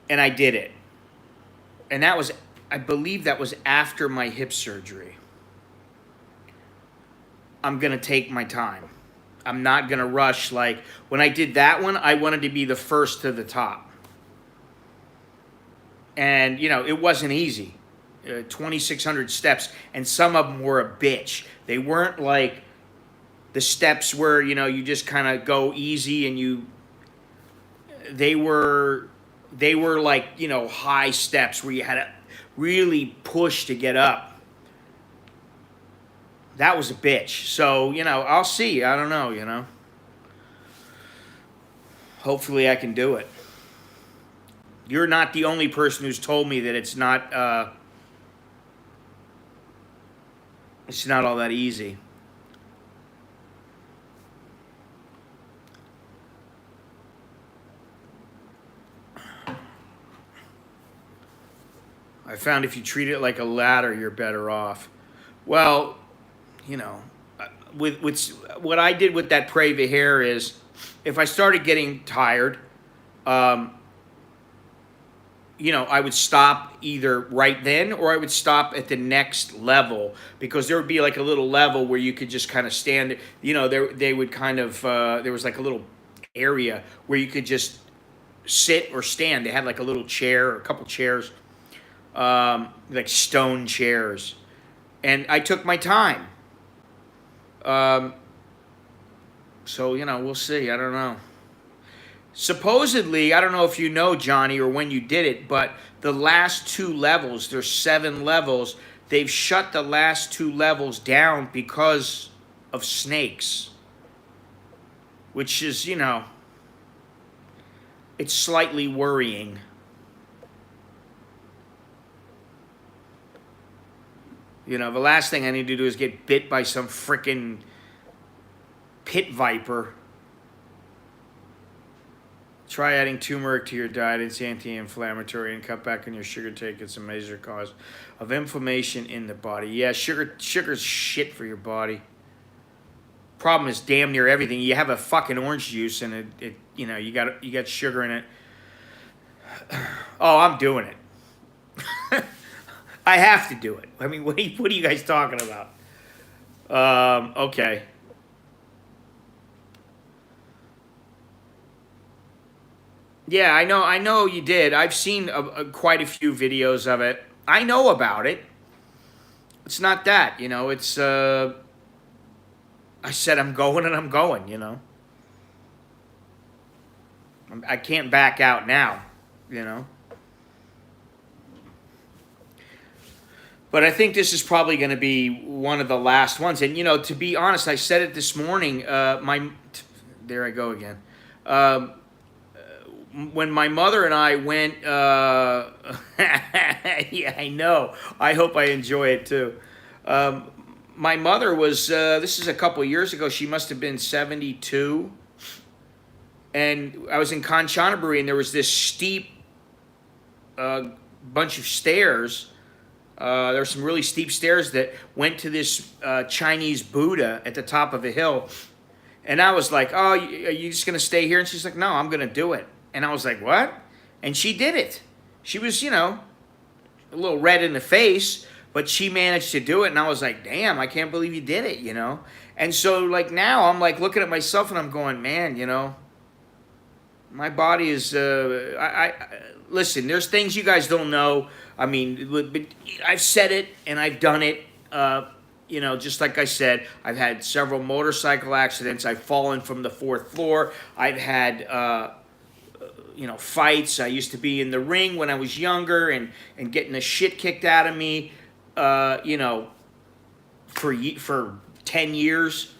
And I did it. And that was, I believe that was after my hip surgery. I'm going to take my time. I'm not going to rush. Like, when I did that one, I wanted to be the first to the top. And, it wasn't easy. 2,600 steps, and some of them were a bitch. They weren't like the steps where, you just kind of go easy and they were like, high steps where you had to really push to get up. That was a bitch. So, I'll see. I don't know, Hopefully I can do it. You're not the only person who's told me that it's not all that easy. I found if you treat it like a ladder, you're better off. Well, with what I did with that Preva hair is, if I started getting tired, I would stop either right then or I would stop at the next level, because there would be like a little level where you could just kind of stand. They would kind of there was like a little area where you could just sit or stand. They had like a little chair or a couple chairs, like stone chairs, and I took my time. So we'll see. I don't know. Supposedly, I don't know if you know, Johnny, or when you did it, but the last 2 levels, there's 7 levels, they've shut the last 2 levels down because of snakes. Which is, it's slightly worrying. The last thing I need to do is get bit by some frickin' pit viper. Try adding turmeric to your diet. It's anti-inflammatory, and cut back on your sugar take. It's a major cause of inflammation in the body. Yeah, sugar's shit for your body. Problem is damn near everything. You have a fucking orange juice and it you got sugar in it. Oh, I'm doing it. I have to do it. I mean, what are you guys talking about? Okay. Yeah, I know you did. I've seen quite a few videos of it. I know about it. It's not that, it's, I said I'm going and I'm going, I can't back out now, But I think this is probably going to be one of the last ones. And, to be honest, I said it this morning, there I go again. When my mother and I went, yeah, I know. I hope I enjoy it too. My mother was, this is a couple of years ago, she must have been 72. And I was in Kanchanaburi, and there was this steep bunch of stairs. There were some really steep stairs that went to this Chinese Buddha at the top of a hill. And I was like, oh, are you just going to stay here? And she's like, no, I'm going to do it. And I was like, what? And she did it. She was, a little red in the face, but she managed to do it. And I was like, damn, I can't believe you did it, And so, like, now I'm, like, looking at myself and I'm going, man, my body is, listen, there's things you guys don't know. I mean, but I've said it and I've done it. Just like I said, I've had several motorcycle accidents. I've fallen from the 4th floor. I've had, fights. I used to be in the ring when I was younger and getting the shit kicked out of me, for 10 years.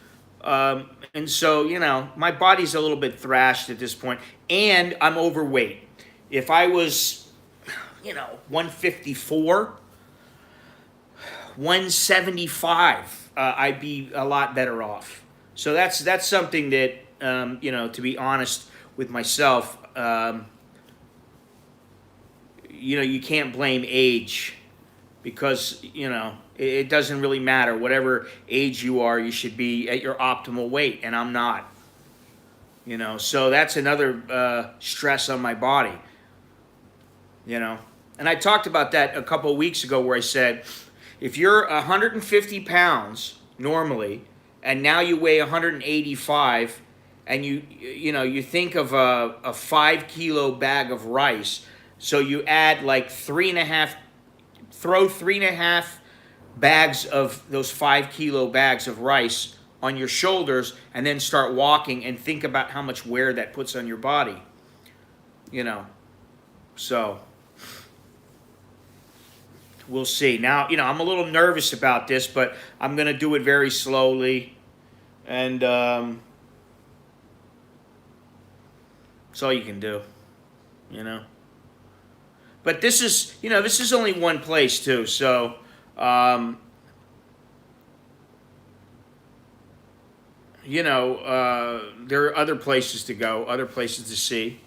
And so, my body's a little bit thrashed at this point, and I'm overweight. If I was, 154, 175, I'd be a lot better off. So that's something that you know, to be honest with myself, you know, you can't blame age because you know it doesn't really matter. Whatever age you are, you should be at your optimal weight, and I'm not. You know, so that's another stress on my body. You know, and I talked about that a couple of weeks ago where I said, if you're 150 pounds normally, and now you weigh 185, and you know you think of a 5 kilo bag of rice, so you add like three and a half, throw 3.5 bags of those 5 kilo bags of rice on your shoulders, and then start walking, and think about how much wear that puts on your body. You know, so we'll see. Now, you know, I'm a little nervous about this, but I'm going to do it very slowly. And that's all you can do, you know. But this is, you know, this is only one place, too. So, you know, there are other places to go, other places to see.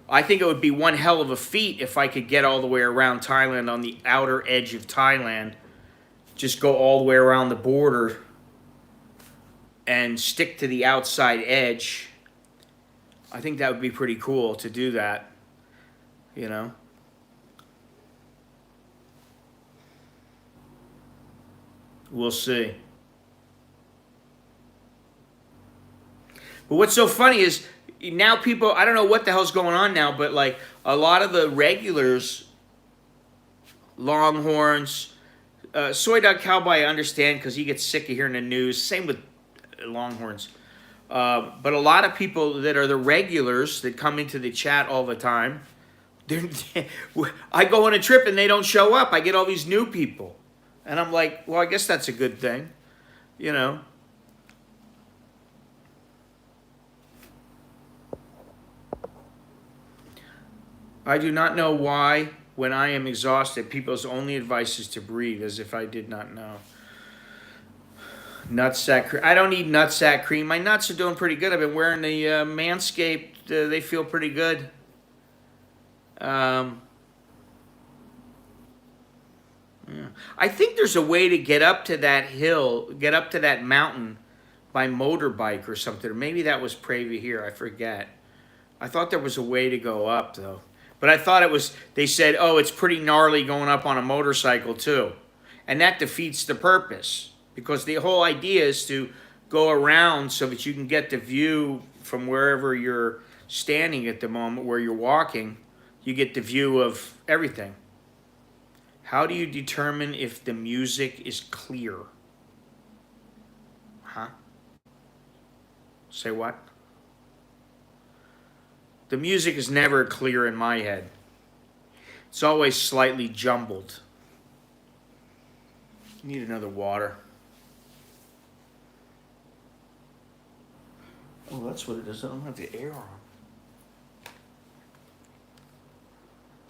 I think it would be one hell of a feat if I could get all the way around Thailand on the outer edge of Thailand. Just go all the way around the border and stick to the outside edge. I think that would be pretty cool to do that, you know. We'll see. But what's so funny is now people, I don't know what the hell's going on now, but like a lot of the regulars, Longhorns, Soy Dog Cowboy, I understand because he gets sick of hearing the news. Same with Longhorns. But a lot of people that are the regulars that come into the chat all the time, I go on a trip and they don't show up. I get all these new people. And I'm like, well, I guess that's a good thing, you know. I do not know why, when I am exhausted, people's only advice is to breathe, as if I did not know. Nutsack cream. I don't need nutsack cream. My nuts are doing pretty good. I've been wearing the Manscaped. They feel pretty good. Yeah. I think there's a way to get up to that hill, get up to that mountain by motorbike or something. Or maybe that was Pravia here. I forget. I thought there was a way to go up, though. But I thought it was, they said, oh, it's pretty gnarly going up on a motorcycle, too. And that defeats the purpose. Because the whole idea is to go around so that you can get the view from wherever you're standing at the moment, where you're walking. You get the view of everything. How do you determine if the music is clear? Huh? Say what? The music is never clear in my head. It's always slightly jumbled. Need another water. Oh, that's what it is. I don't have the air on.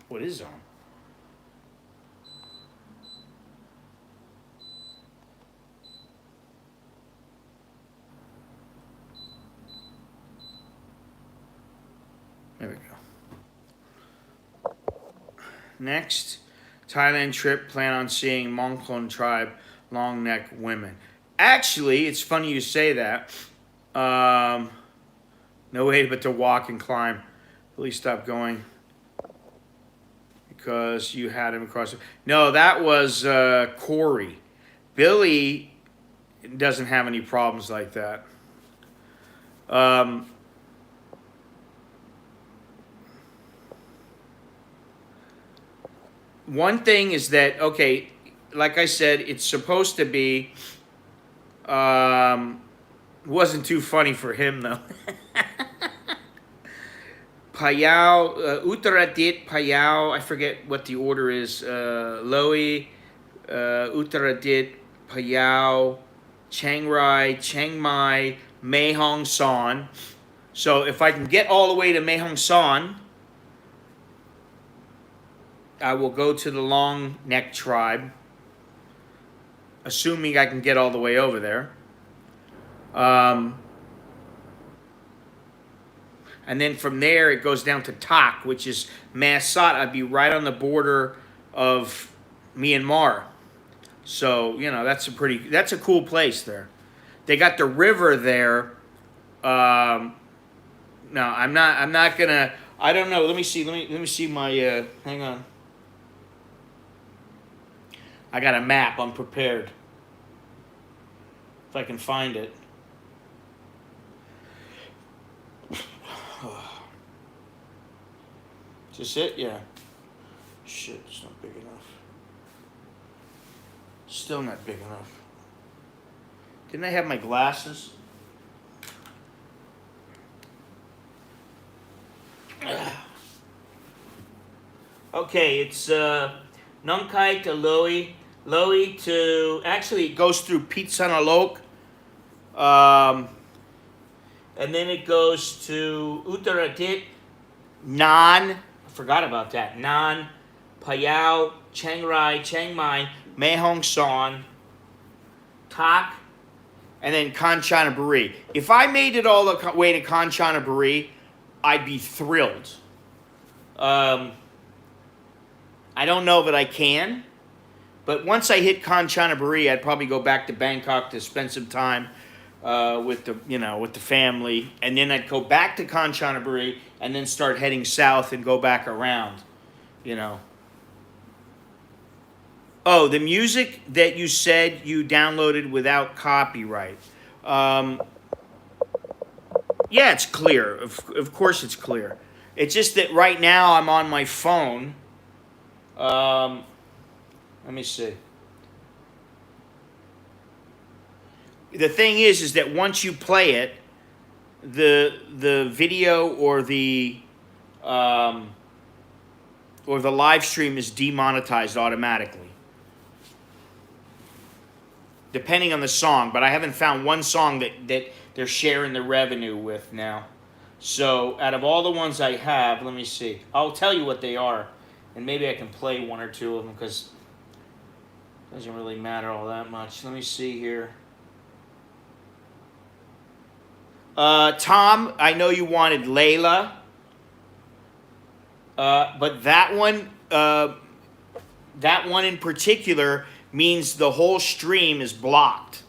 What is on? There we go. Next, Thailand trip, plan on seeing Mongkon tribe, long neck women. Actually, it's funny you say that. No way but to walk and climb. Please stop going because you had him across. No, that was Corey. Billy doesn't have any problems like that. One thing is that, okay, like I said, it's supposed to be, wasn't too funny for him though. Payao, Uttaradit, Payao, I forget what the order is, Loei, Uttaradit, Payao, Chiang Rai, Chiang Mai, Mae Hong Son. So if I can get all the way to Mae Hong Son, I will go to the long neck tribe, assuming I can get all the way over there. Um, and then from there it goes down to Tak, which is Masat. I'd be right on the border of Myanmar. So that's a cool place there. They got the river there. Um, no, I'm not gonna. I don't know. Let me see. Let me see my. Hang on. I got a map. I'm prepared. If I can find it. Is this it? Yeah. Shit, it's not big enough. Still not big enough. Didn't I have my glasses? Okay, it's Nong Khai to Loei. Loei to... Actually, it goes through Pitsanalok. And then it goes to Uttaratit, Nan, I forgot about that, Nan, Payao, Chiang Rai, Chiang Mai, Mae Hong Son, Tak, and then Kanchanaburi. If I made it all the way to Kanchanaburi, I'd be thrilled. I don't know that I can, but once I hit Kanchanaburi, I'd probably go back to Bangkok to spend some time with the family, and then I'd go back to Kanchanaburi and then start heading south and go back around, Oh, the music that you said you downloaded without copyright. Yeah, it's clear. Of course it's clear. It's just that right now I'm on my phone. Let me see. The thing is that once you play it, the video or the live stream is demonetized automatically, depending on the song. But I haven't found one song that they're sharing the revenue with now. So out of all the ones I have, let me see. I'll tell you what they are, and maybe I can play one or two of them because it doesn't really matter all that much. Let me see here. Tom, I know you wanted Layla, but that one in particular means the whole stream is blocked.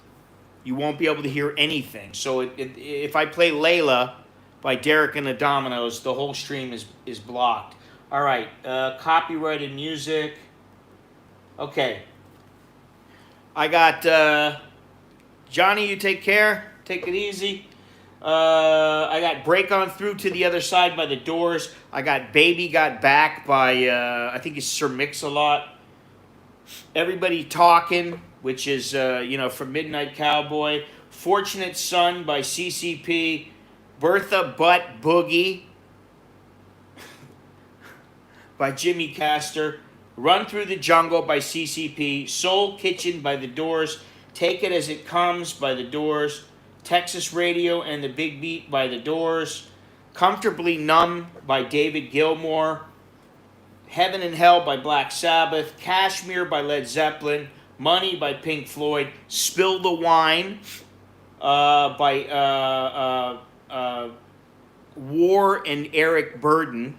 You won't be able to hear anything. So if I play Layla by Derek and the Dominoes, the whole stream is blocked. All right, copyrighted music. Okay. I got Johnny, you take care. Take it easy. I got Break On Through to the Other Side by The Doors. I got Baby Got Back by, I think it's Sir Mix-a-Lot. Everybody Talking, which is, from Midnight Cowboy. Fortunate Son by CCP. Bertha Butt Boogie by Jimmy Castor. Run Through the Jungle by CCP. Soul Kitchen by The Doors. Take It As It Comes by The Doors. Texas Radio and the Big Beat by The Doors. Comfortably Numb by David Gilmour. Heaven and Hell by Black Sabbath. Kashmir by Led Zeppelin. Money by Pink Floyd. Spill the Wine by War and Eric Burden.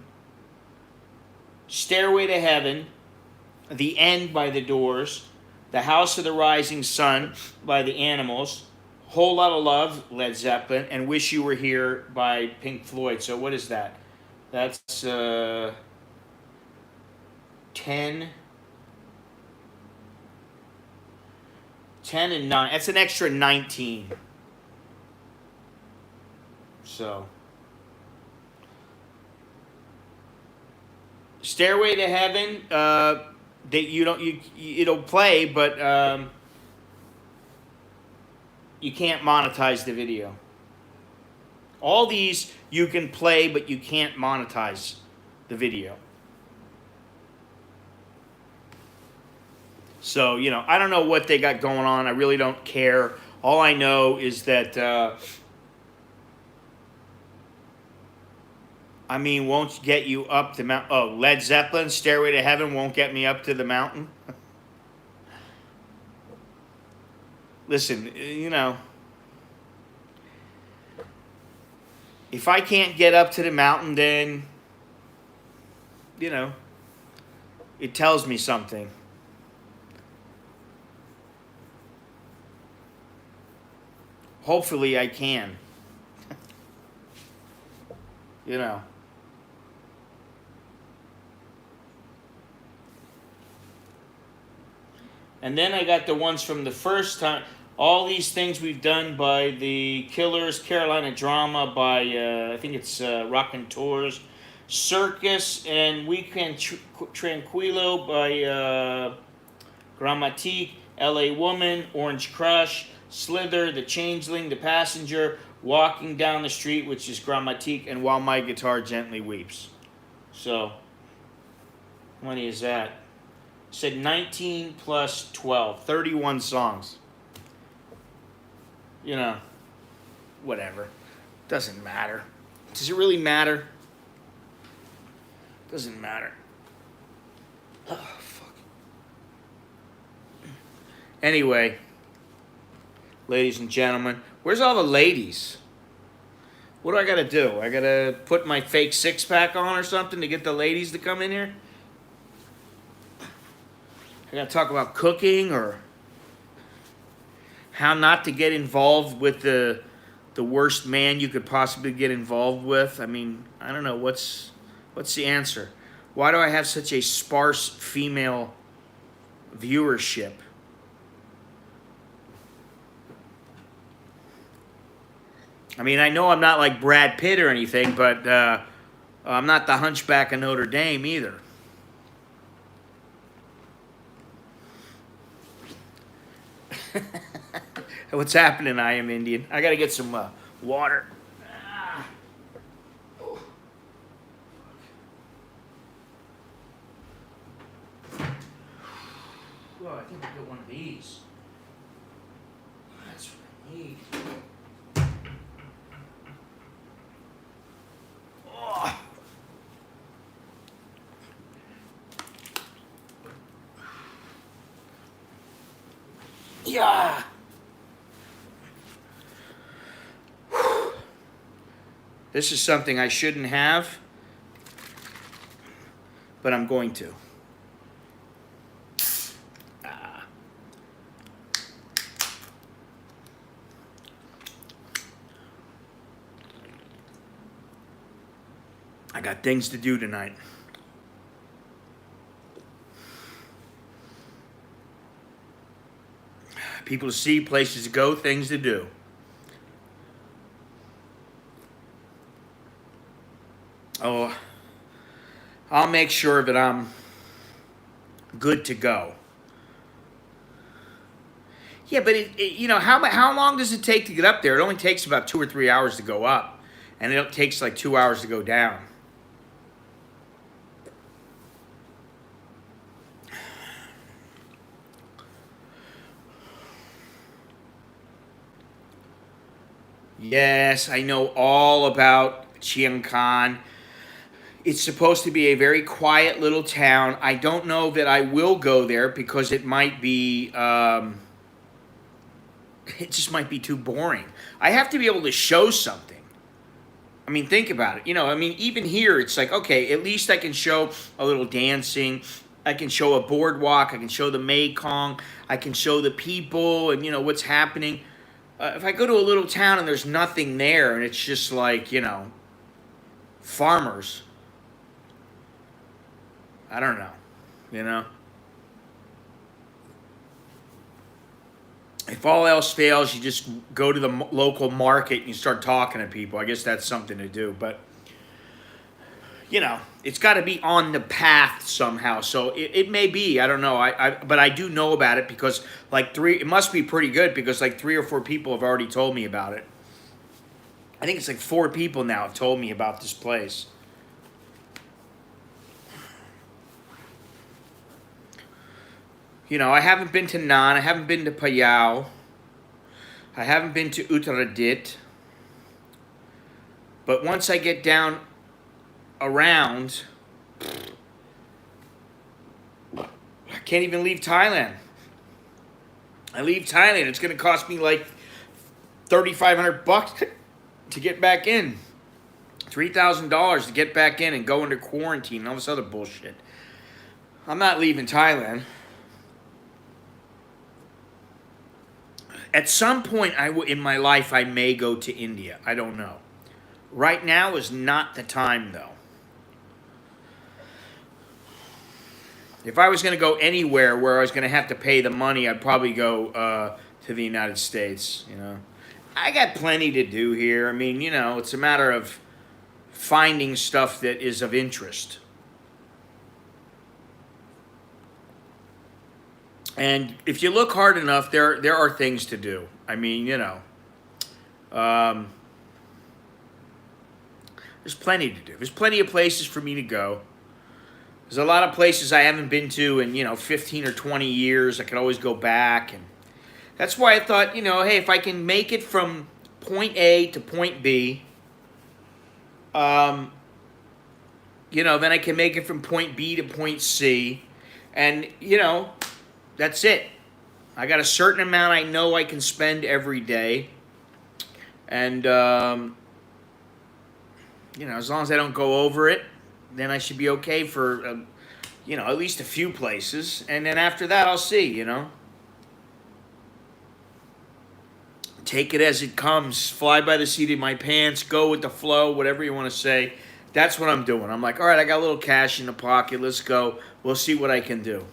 Stairway to Heaven. The End by The Doors. The House of the Rising Sun by The Animals. Whole Lot of Love, Led Zeppelin, and Wish You Were Here by Pink Floyd. So what is that? That's 10 and 9. That's an extra 19. So Stairway to Heaven, it'll play, but you can't monetize the video. All these you can play, but you can't monetize the video. So, I don't know what they got going on. I really don't care. All I know is that, won't get you up the mountain. Oh, Led Zeppelin, Stairway to Heaven won't get me up to the mountain. Listen, if I can't get up to the mountain, then, you know, it tells me something. Hopefully I can. You know. And then I got the ones from the first time. All these things we've done by the Killers, Carolina Drama by, I think it's Rockin' Tours, Circus, and Weekend Tranquilo by Grammatique, LA Woman, Orange Crush, Slither, The Changeling, The Passenger, Walking Down the Street, which is Grammatique, and While My Guitar Gently Weeps. So, how many is that? Said 19 plus 12, 31 songs. You know, whatever. Doesn't matter. Does it really matter? Doesn't matter. Oh, fuck. Anyway, ladies and gentlemen, where's all the ladies? What do I gotta do? I gotta put my fake six-pack on or something to get the ladies to come in here? I gotta talk about cooking or how not to get involved with the worst man you could possibly get involved with. I mean, I don't know. What's the answer? Why do I have such a sparse female viewership? I mean, I know I'm not like Brad Pitt or anything, but I'm not the Hunchback of Notre Dame either. What's happening? I am Indian. I gotta get some water. Oh. Well, I think I'll get one of these. That's what I need. Oh. Yeah. This is something I shouldn't have, but I'm going to. I got things to do tonight. People to see, places to go, things to do. Oh, I'll make sure that I'm good to go. Yeah, but you know, how long does it take to get up there? It only takes about 2 or 3 hours to go up, and it takes like 2 hours to go down. Yes, I know all about Chiang Khan. It's supposed to be a very quiet little town. I don't know that I will go there because it might be, it just might be too boring. I have to be able to show something. I mean, think about it. You know, I mean, even here, it's like, okay, at least I can show a little dancing. I can show a boardwalk. I can show the Mekong. I can show the people and, you know, what's happening. If I go to a little town and there's nothing there and it's just like, you know, farmers, I don't know, you know. If all else fails, you just go to the local market and you start talking to people. I guess that's something to do. But, you know, it's got to be on the path somehow. So it may be. I don't know. But I do know about it because, like, it must be pretty good because, like, 3 or 4 people have already told me about it. I think it's like 4 people now have told me about this place. You know, I haven't been to Nan. I haven't been to Payao. I haven't been to Uttaradit. But once I get down around, I can't even leave Thailand. I leave Thailand, it's going to cost me like $3,500 to get back in. $3,000 to get back in and go into quarantine and all this other bullshit. I'm not leaving Thailand. At some point in my life, I may go to India. I don't know. Right now is not the time, though. If I was going to go anywhere where I was going to have to pay the money, I'd probably go to the United States, you know. I got plenty to do here. I mean, you know, it's a matter of finding stuff that is of interest. And if you look hard enough, there are things to do. I mean, you know, there's plenty to do. There's plenty of places for me to go. There's a lot of places I haven't been to in, 15 or 20 years. I could always go back. And that's why I thought, hey, if I can make it from point A to point B, then I can make it from point B to point C. And, that's it. I got a certain amount I know I can spend every day. And, as long as I don't go over it, then I should be okay for, at least a few places. And then after that, I'll see, Take it as it comes. Fly by the seat of my pants. Go with the flow, whatever you want to say. That's what I'm doing. I'm like, all right, I got a little cash in the pocket. Let's go. We'll see what I can do.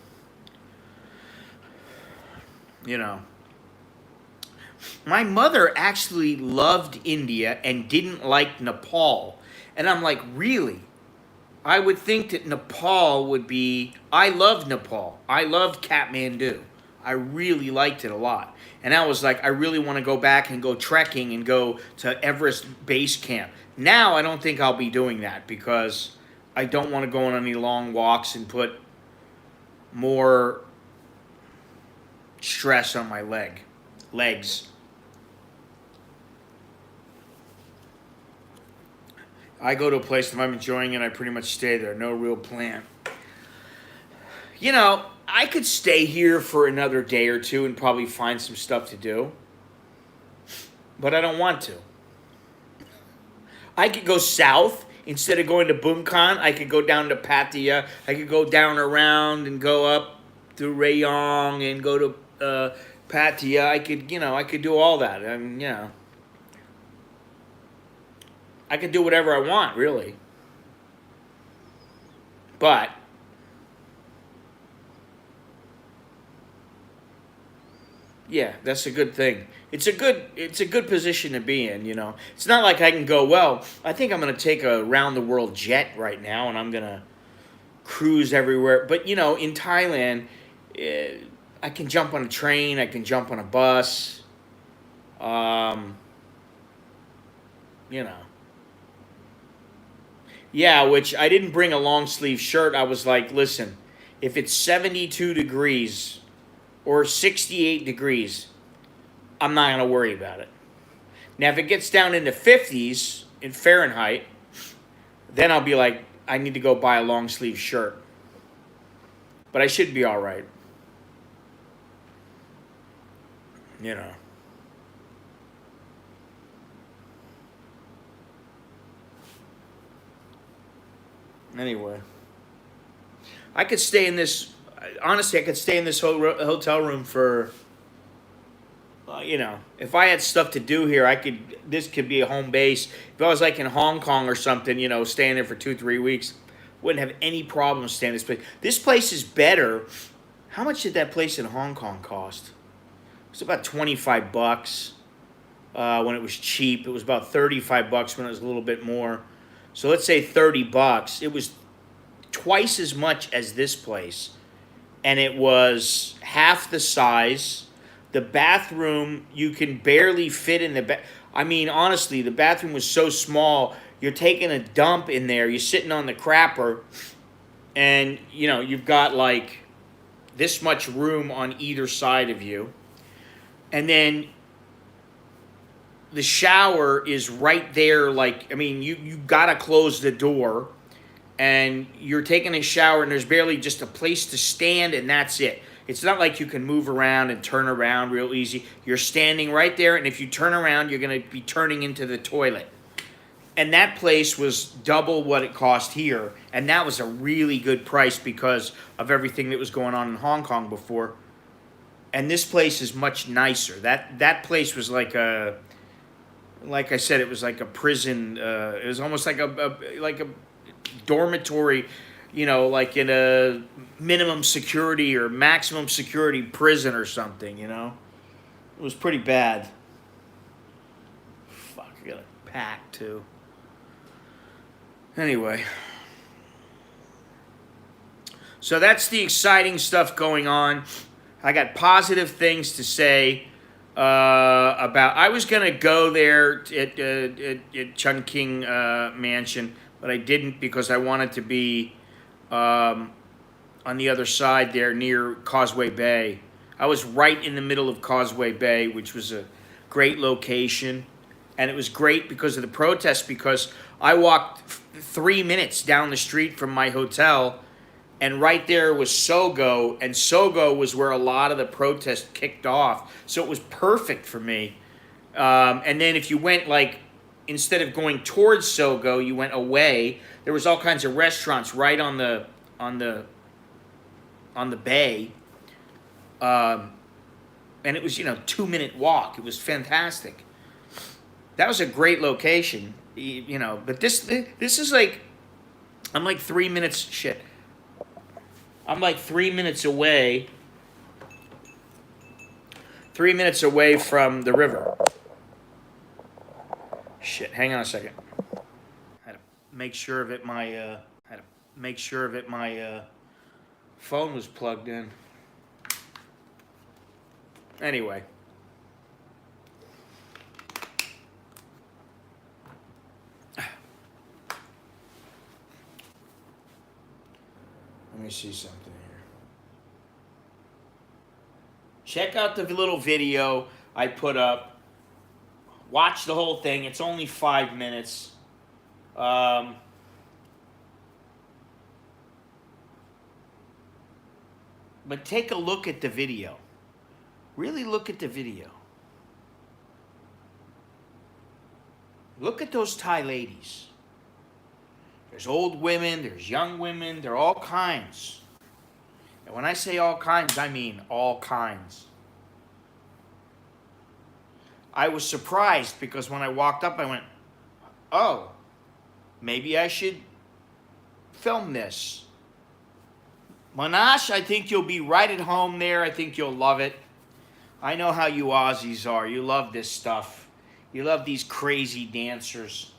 My mother actually loved India and didn't like Nepal. And I'm like, really? I would think that Nepal would be... I love Nepal. I love Kathmandu. I really liked it a lot. And I was like, I really want to go back and go trekking and go to Everest Base Camp. Now I don't think I'll be doing that because I don't want to go on any long walks and put more stress on my legs. I go to a place, if I'm enjoying it, I pretty much stay there. No real plan. I could stay here for another day or two and probably find some stuff to do. But I don't want to. I could go south. Instead of going to Bueng, I could go down to Pattaya. I could go down around and go up to Rayong and go to Pattaya. I could do all that. I could do whatever I want, really. But yeah, that's a good thing. It's a good position to be in, It's not like I can go, well, I think I'm going to take a round the world jet right now and I'm going to cruise everywhere. But, in Thailand, I can jump on a train, I can jump on a bus. Yeah, which I didn't bring a long sleeve shirt. I was like, listen, if it's 72 degrees or 68 degrees, I'm not going to worry about it. Now, if it gets down into 50s in Fahrenheit, then I'll be like, I need to go buy a long sleeve shirt. But I should be all right. Anyway, I could stay in this. Honestly, I could stay in this hotel room for. If I had stuff to do here, this could be a home base. If I was like in Hong Kong or something, staying there for 2-3 weeks, wouldn't have any problem staying in this place. This place is better. How much did that place in Hong Kong cost? It was about $25 when it was cheap. It was about $35 when it was a little bit more. So let's say $30. It was twice as much as this place. And it was half the size. The bathroom, you can barely fit in the honestly, the bathroom was so small. You're taking a dump in there. You're sitting on the crapper. And, you've got like this much room on either side of you. And then the shower is right there. You got to close the door. And you're taking a shower and there's barely just a place to stand and that's it. It's not like you can move around and turn around real easy. You're standing right there, and if you turn around, you're going to be turning into the toilet. And that place was double what it cost here, and that was a really good price because of everything that was going on in Hong Kong before. And this place is much nicer. That place was like I said, it was like a prison. It was almost like a dormitory, like in a minimum security or maximum security prison or something. It was pretty bad. Fuck, I got a pack too. Anyway, so that's the exciting stuff going on. I got positive things to say about. I was gonna go there at Chungking Mansion, but I didn't because I wanted to be on the other side there near Causeway Bay. I was right in the middle of Causeway Bay, which was a great location, and it was great because of the protests. Because I walked 3 minutes down the street from my hotel, and right there was Sogo, and Sogo was where a lot of the protests kicked off. So it was perfect for me. And then if you went instead of going towards Sogo, you went away. There was all kinds of restaurants right on the bay, and it was 2-minute walk. It was fantastic. That was a great location, But this is I'm like 3 minutes. Shit. I'm like 3 minutes away. 3 minutes away from the river. Shit, hang on a second. Had to make sure that my phone was plugged in. Anyway. Let me see something here. Check out the little video I put up. Watch the whole thing. It's only 5 minutes. But take a look at the video. Really look at the video. Look at those Thai ladies. There's old women, there's young women, there are all kinds. And when I say all kinds, I mean all kinds. I was surprised because when I walked up, I went, oh, maybe I should film this. Monash, I think you'll be right at home there. I think you'll love it. I know how you Aussies are. You love this stuff. You love these crazy dancers.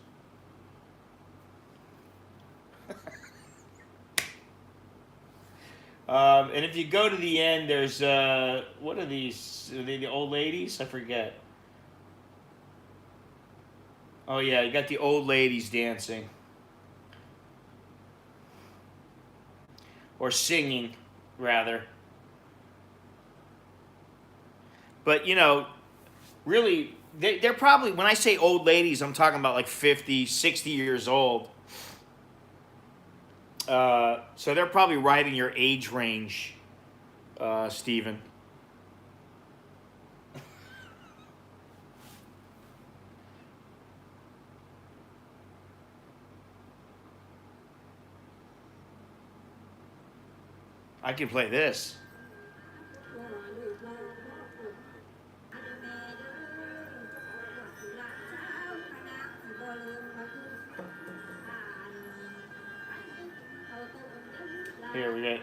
And if you go to the end, there's, what are these? Are they the old ladies? I forget. Oh, yeah, you got the old ladies dancing. Or singing, rather. But, really, they're probably, when I say old ladies, I'm talking about like 50, 60 years old. So they're probably right in your age range, Stephen. I can play this. Here we go.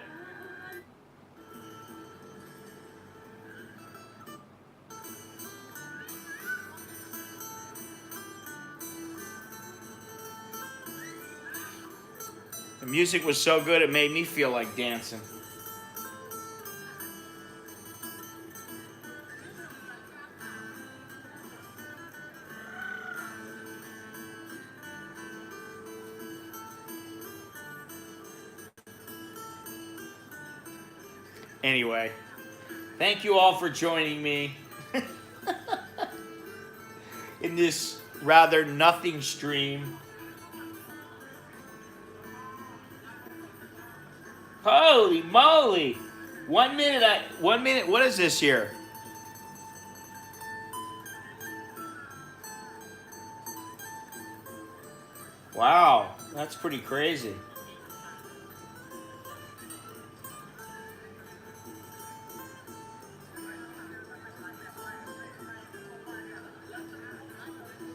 The music was so good it made me feel like dancing. Anyway, thank you all for joining me in this rather nothing stream. Holy moly! 1 minute, 1 minute, what is this here? Wow, that's pretty crazy.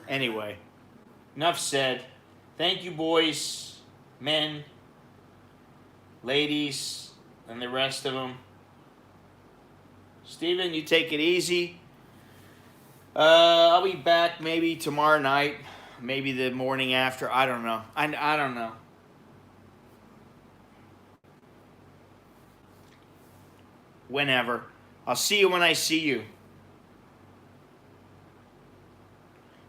Anyway, enough said. Thank you, boys, men, ladies, and the rest of them. Steven, you take it easy. I'll be back maybe tomorrow night, maybe the morning after. I don't know. I don't know. Whenever. I'll see you when I see you.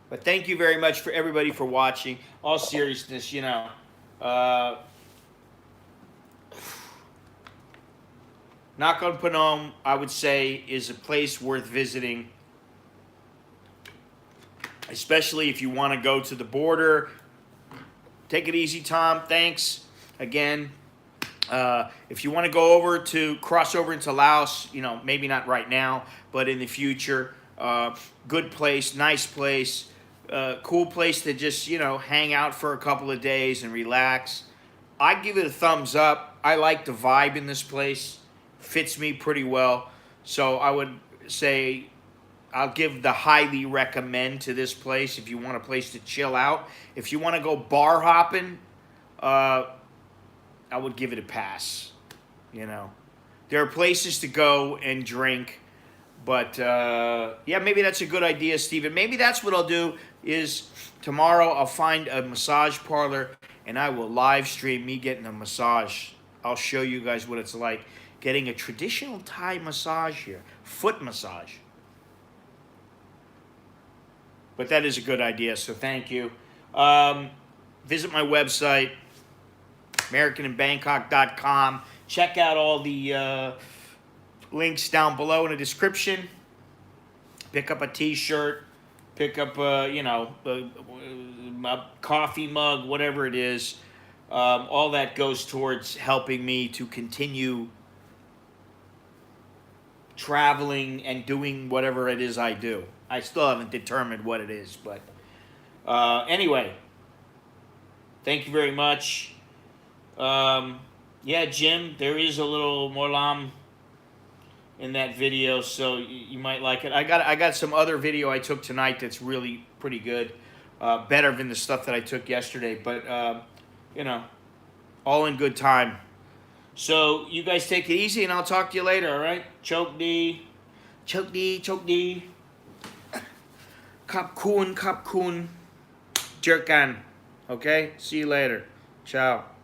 But thank you very much for everybody for watching. All seriousness, you know. Nakhon Phanom, I would say, is a place worth visiting, especially if you want to go to the border. Take it easy, Tom. Thanks again. If you want to go over to cross over into Laos, you know, maybe not right now, but in the future, good place, nice place, cool place to just, you know, hang out for a couple of days and relax. I give it a thumbs up. I like the vibe in this place. Fits me pretty well. So I would say I'll give the highly recommend to this place if you want a place to chill out. If you want to go bar hopping, I would give it a pass. You know, there are places to go and drink, but yeah, maybe that's a good idea, Steven. Maybe that's what I'll do is tomorrow I'll find a massage parlor and I will live stream me getting a massage. I'll show you guys what it's like getting a traditional Thai massage here, foot massage. But that is a good idea, so thank you. Visit my website, AmericanInBangkok.com. Check out all the links down below in the description. Pick up a t-shirt, pick up you know, a coffee mug, whatever it is. All that goes towards helping me to continue traveling and doing whatever it is I do. I still haven't determined what it is, but anyway, thank you very much. Yeah, Jim, there is a little Morlam in that video, so you might like it. I got some other video I took tonight that's really pretty good, better than the stuff that I took yesterday, but you know, all in good time. So you guys take it easy, and I'll talk to you later, all right? Choke D. Choke D, choke D. Kap kun, kap kun. Jerk on. Okay? See you later. Ciao.